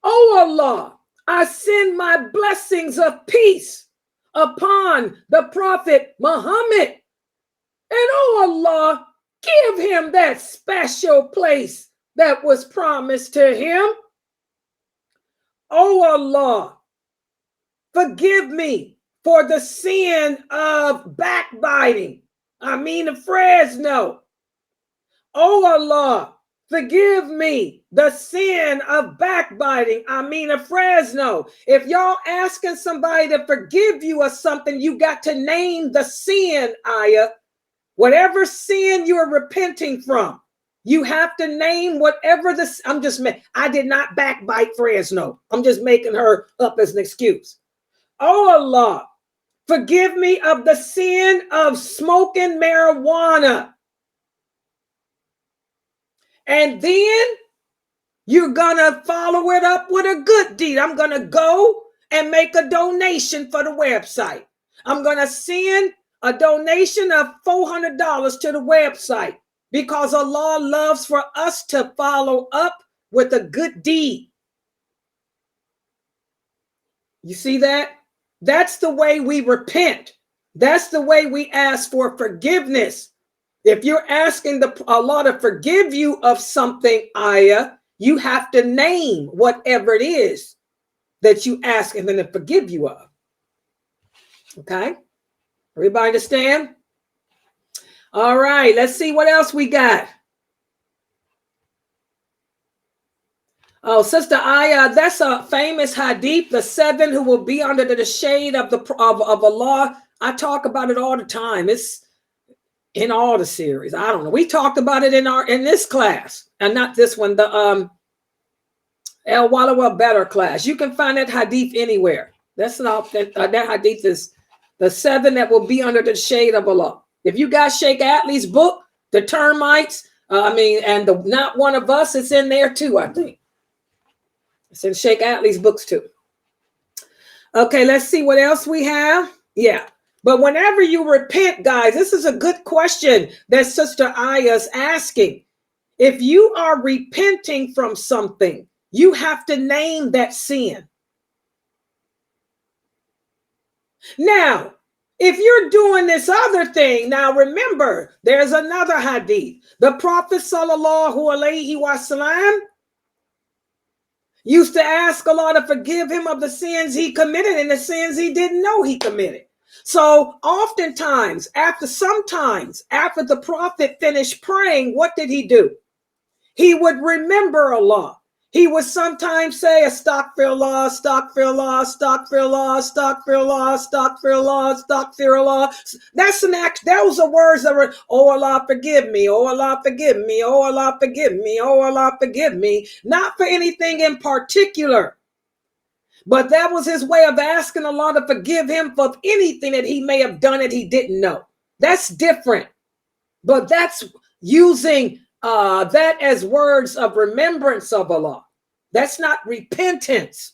Oh Allah, I send my blessings of peace upon the Prophet Muhammad. And oh Allah, give him that special place that was promised to him. Oh Allah, forgive me for the sin of backbiting. I mean of Fresno. Oh Allah, forgive me the sin of backbiting. I mean of Fresno." If y'all asking somebody to forgive you of something, you got to name the sin, Aya. Whatever sin you're repenting from, you have to name whatever I did not backbite Fresno. I'm just making her up as an excuse. Oh Allah, forgive me of the sin of smoking marijuana. And then you're going to follow it up with a good deed. I'm going to go and make a donation for the website. I'm going to send a donation of $400 to the website because Allah loves for us to follow up with a good deed. You see that? That's the way we repent. That's the way we ask for forgiveness. If you're asking Allah to forgive you of something, Aya, you have to name whatever it is that you ask him to forgive you of. Okay? Everybody understand? All right, let's see what else we got. Oh, Sister Aya, that's a famous hadith, the 7 who will be under the shade of Allah. I talk about it all the time. It's in all the series. I don't know. We talked about it in this class, and not this one, the El Walawa Better class. You can find that hadith anywhere. That's not that hadith is the 7 that will be under the shade of Allah. If you got Sheikh Atlee's book, The Termites, and the Not One of Us, it's in there too, I think. It's in Sheikh Atlee's books too. Okay, let's see what else we have. Yeah. But whenever you repent, guys, this is a good question that Sister Aya's asking. If you are repenting from something, you have to name that sin. Now, if you're doing this other thing, now remember, there's another hadith. The Prophet sallallahu alaihi wasallam used to ask Allah to forgive him of the sins he committed and the sins he didn't know he committed. So oftentimes, after the Prophet finished praying, what did he do? He would remember Allah. He would sometimes say, astaghfirullah, astaghfirullah, astaghfirullah, astaghfirullah, astaghfirullah, astaghfirullah. That's an act. Those are words that were, "Oh Allah, forgive me. Oh Allah, forgive me. Oh Allah, forgive me. Oh Allah, forgive me." Not for anything in particular. But that was his way of asking Allah to forgive him for anything that he may have done that he didn't know. That's different. But that's using that as words of remembrance of Allah. That's not repentance.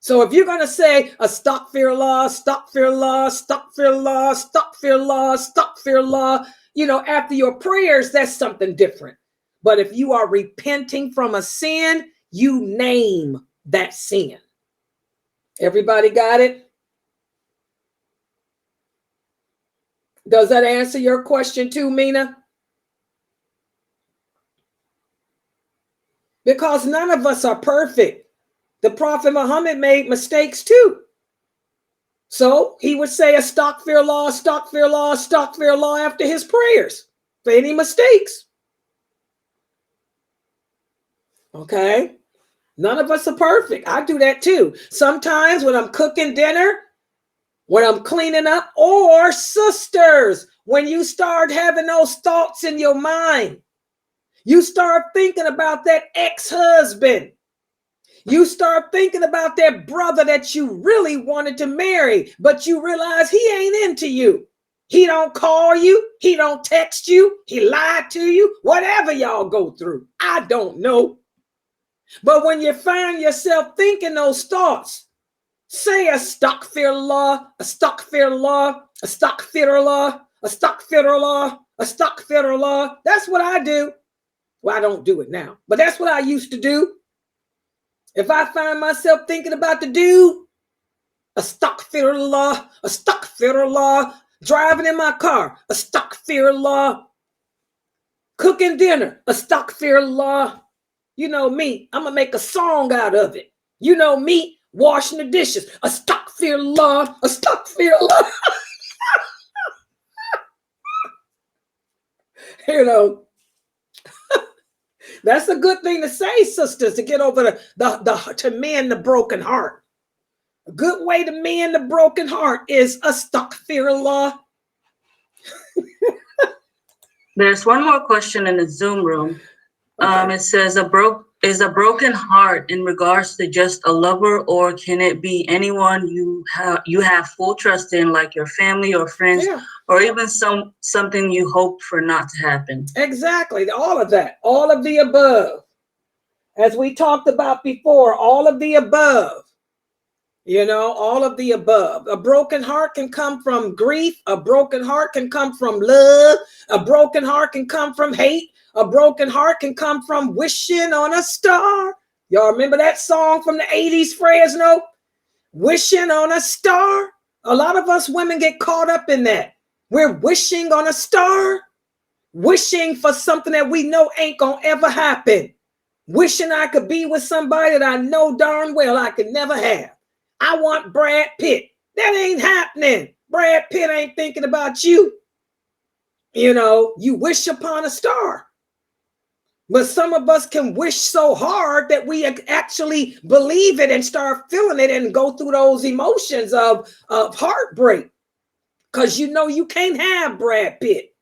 So if you're going to say astaghfirullah, astaghfirullah, astaghfirullah, astaghfirullah, astaghfirullah, after your prayers, that's something different. But if you are repenting from a sin, you name that sin. Everybody got it? Does that answer your question too, Mina? Because none of us are perfect. The Prophet Muhammad made mistakes too. So he would say astaghfirullah, astaghfirullah, astaghfirullah after his prayers for any mistakes. Okay? None of us are perfect. I do that too. Sometimes when I'm cooking dinner, when I'm cleaning up, or sisters, when you start having those thoughts in your mind, you start thinking about that ex-husband. You start thinking about that brother that you really wanted to marry, but you realize he ain't into you. He don't call you. He don't text you. He lied to you. Whatever y'all go through, I don't know. But when you find yourself thinking those thoughts, say astaghfirullah, astaghfirullah, astaghfirullah, astaghfirullah, astaghfirullah. That's what I do. Well, I don't do it now, but that's what I used to do. If I find myself thinking about the dude, astaghfirullah, astaghfirullah, driving in my car, astaghfirullah, cooking dinner, astaghfirullah. You know me, I'm gonna make a song out of it. You know me, washing the dishes, astaghfirullah, astaghfirullah. You know, that's a good thing to say, sisters, to get over to mend the broken heart. A good way to mend the broken heart is astaghfirullah. There's one more question in the Zoom room. Okay. It says, is a broken heart in regards to just a lover, or can it be anyone you have full trust in, like your family or friends, or even something you hoped for not to happen? Exactly. All of that. All of the above. As we talked about before, all of the above. You know, all of the above. A broken heart can come from grief. A broken heart can come from love. A broken heart can come from hate. A broken heart can come from wishing on a star. Y'all remember that song from the 80s, Fresno? Wishing on a star. A lot of us women get caught up in that. We're wishing on a star, wishing for something that we know ain't gonna ever happen. Wishing I could be with somebody that I know darn well I could never have. I want Brad Pitt. That ain't happening. Brad Pitt ain't thinking about you. You know, you wish upon a star. But some of us can wish so hard that we actually believe it and start feeling it and go through those emotions of heartbreak. Because you know you can't have Brad Pitt.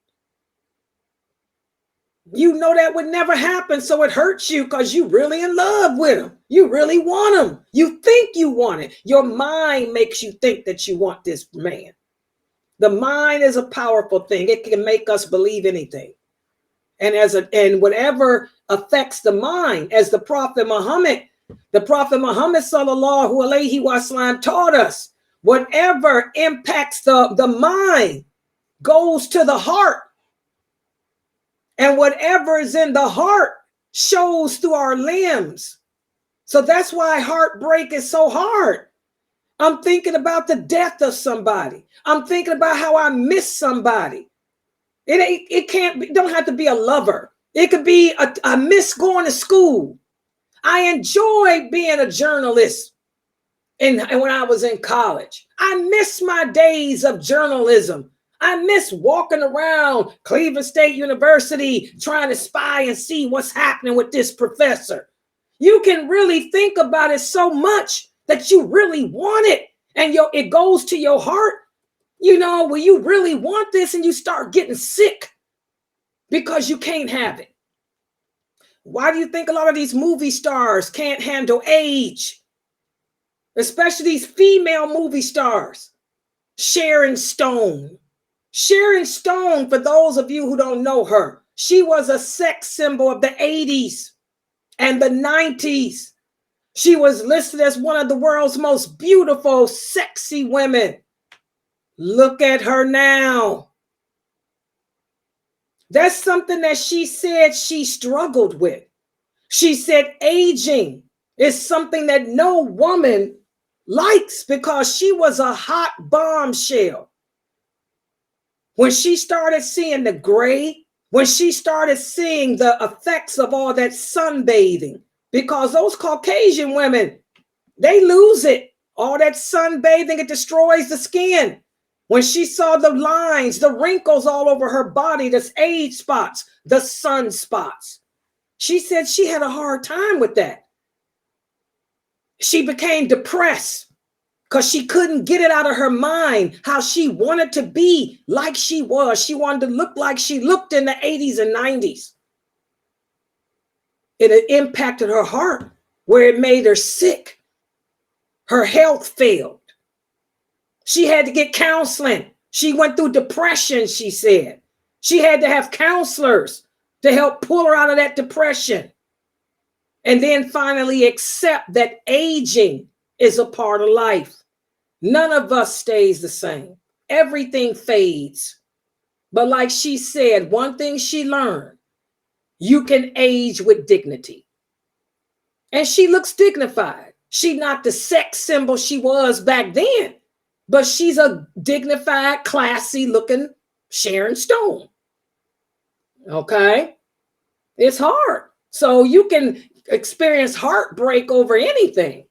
You know that would never happen, so it hurts you because you really in love with him. You really want him. You think you want it. Your mind makes you think that you want this man. The mind is a powerful thing. It can make us believe anything. And whatever affects the mind, as the Prophet Muhammad sallallahu alaihi wasallam taught us, whatever impacts the mind goes to the heart. And whatever is in the heart shows through our limbs. So that's why heartbreak is so hard. I'm thinking about the death of somebody. I'm thinking about how I miss somebody. It don't have to be a lover. It could be I miss going to school. I enjoy being a journalist and when I was in college. I miss my days of journalism. I miss walking around Cleveland State University trying to spy and see what's happening with this professor. You can really think about it so much that you really want it, and it goes to your heart. You know, when you really want this and you start getting sick because you can't have it. Why do you think a lot of these movie stars can't handle age? Especially these female movie stars. Sharon Stone. Sharon Stone, for those of you who don't know her, she was a sex symbol of the 80s and the 90s. She was listed as one of the world's most beautiful, sexy women. Look at her now. That's something that she said she struggled with. She said aging is something that no woman likes because she was a hot bombshell. When she started seeing the gray, when she started seeing the effects of all that sunbathing, because those Caucasian women, they lose it. All that sunbathing, it destroys the skin. When she saw the lines, the wrinkles all over her body, the age spots, the sun spots, she said she had a hard time with that. She became depressed because she couldn't get it out of her mind how she wanted to be like she was. She wanted to look like she looked in the 80s and 90s. It impacted her heart where it made her sick. Her health failed. She had to get counseling. She went through depression, she said. She had to have counselors to help pull her out of that depression. And then finally accept that aging is a part of life. None of us stays the same. Everything fades. But like she said, one thing she learned, you can age with dignity. And she looks dignified. She's not the sex symbol she was back then, but she's a dignified, classy looking Sharon Stone. Okay? It's hard. So you can experience heartbreak over anything.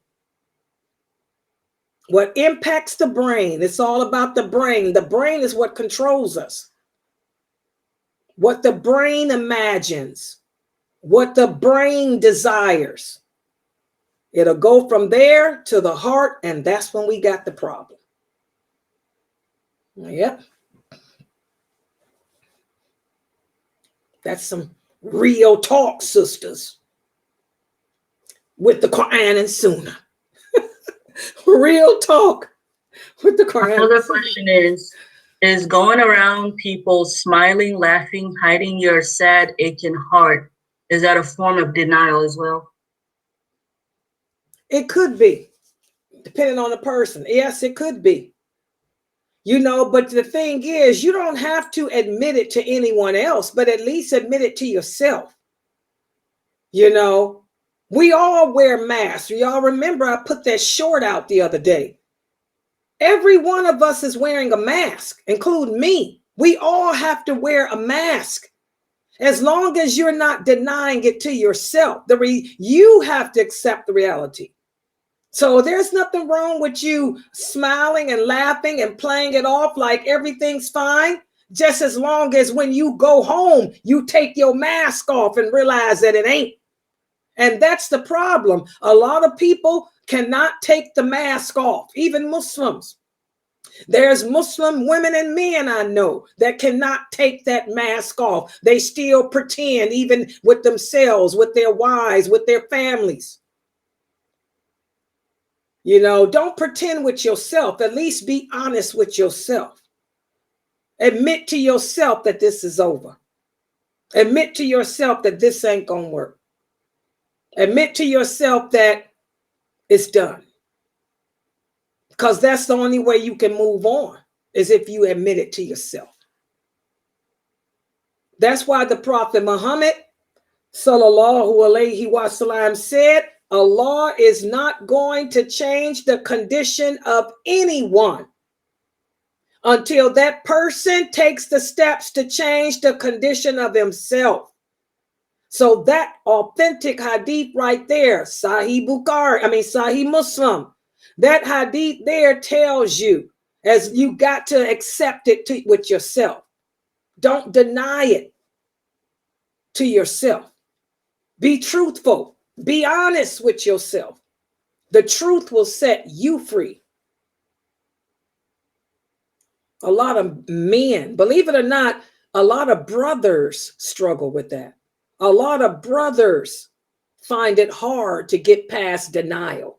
What impacts the brain? It's all about the brain. The brain is what controls us. What the brain imagines, what the brain desires. It'll go from there to the heart, and that's when we got the problem. Yep. That's some real talk, sisters, with the Quran and Sunnah. Real talk with the Quran. Another question is going around people smiling, laughing, hiding your sad, aching heart, is that a form of denial as well? It could be, depending on the person. Yes, it could be. You know, but the thing is, you don't have to admit it to anyone else, but at least admit it to yourself. You know, we all wear masks. Y'all remember I put that short out the other day. Every one of us is wearing a mask, including me. We all have to wear a mask. As long as you're not denying it to yourself, you have to accept the reality. So there's nothing wrong with you smiling and laughing and playing it off like everything's fine, just as long as when you go home, you take your mask off and realize that it ain't. And that's the problem. A lot of people cannot take the mask off, even Muslims. There's Muslim women and men I know that cannot take that mask off. They still pretend, even with themselves, with their wives, with their families. You know, don't pretend with yourself. At least be honest with yourself. Admit to yourself that this is over. Admit to yourself that this ain't gonna work. Admit to yourself that it's done. Because that's the only way you can move on, is if you admit it to yourself. That's why the Prophet Muhammad, sallallahu alaihi wasallam, said, Allah is not going to change the condition of anyone until that person takes the steps to change the condition of himself. So that authentic hadith right there, Sahih Muslim, that hadith there tells you, as you got to accept it with yourself. Don't deny it to yourself. Be truthful. Be honest with yourself. The truth will set you free. A lot of men, believe it or not, a lot of brothers struggle with that. A lot of brothers find it hard to get past denial.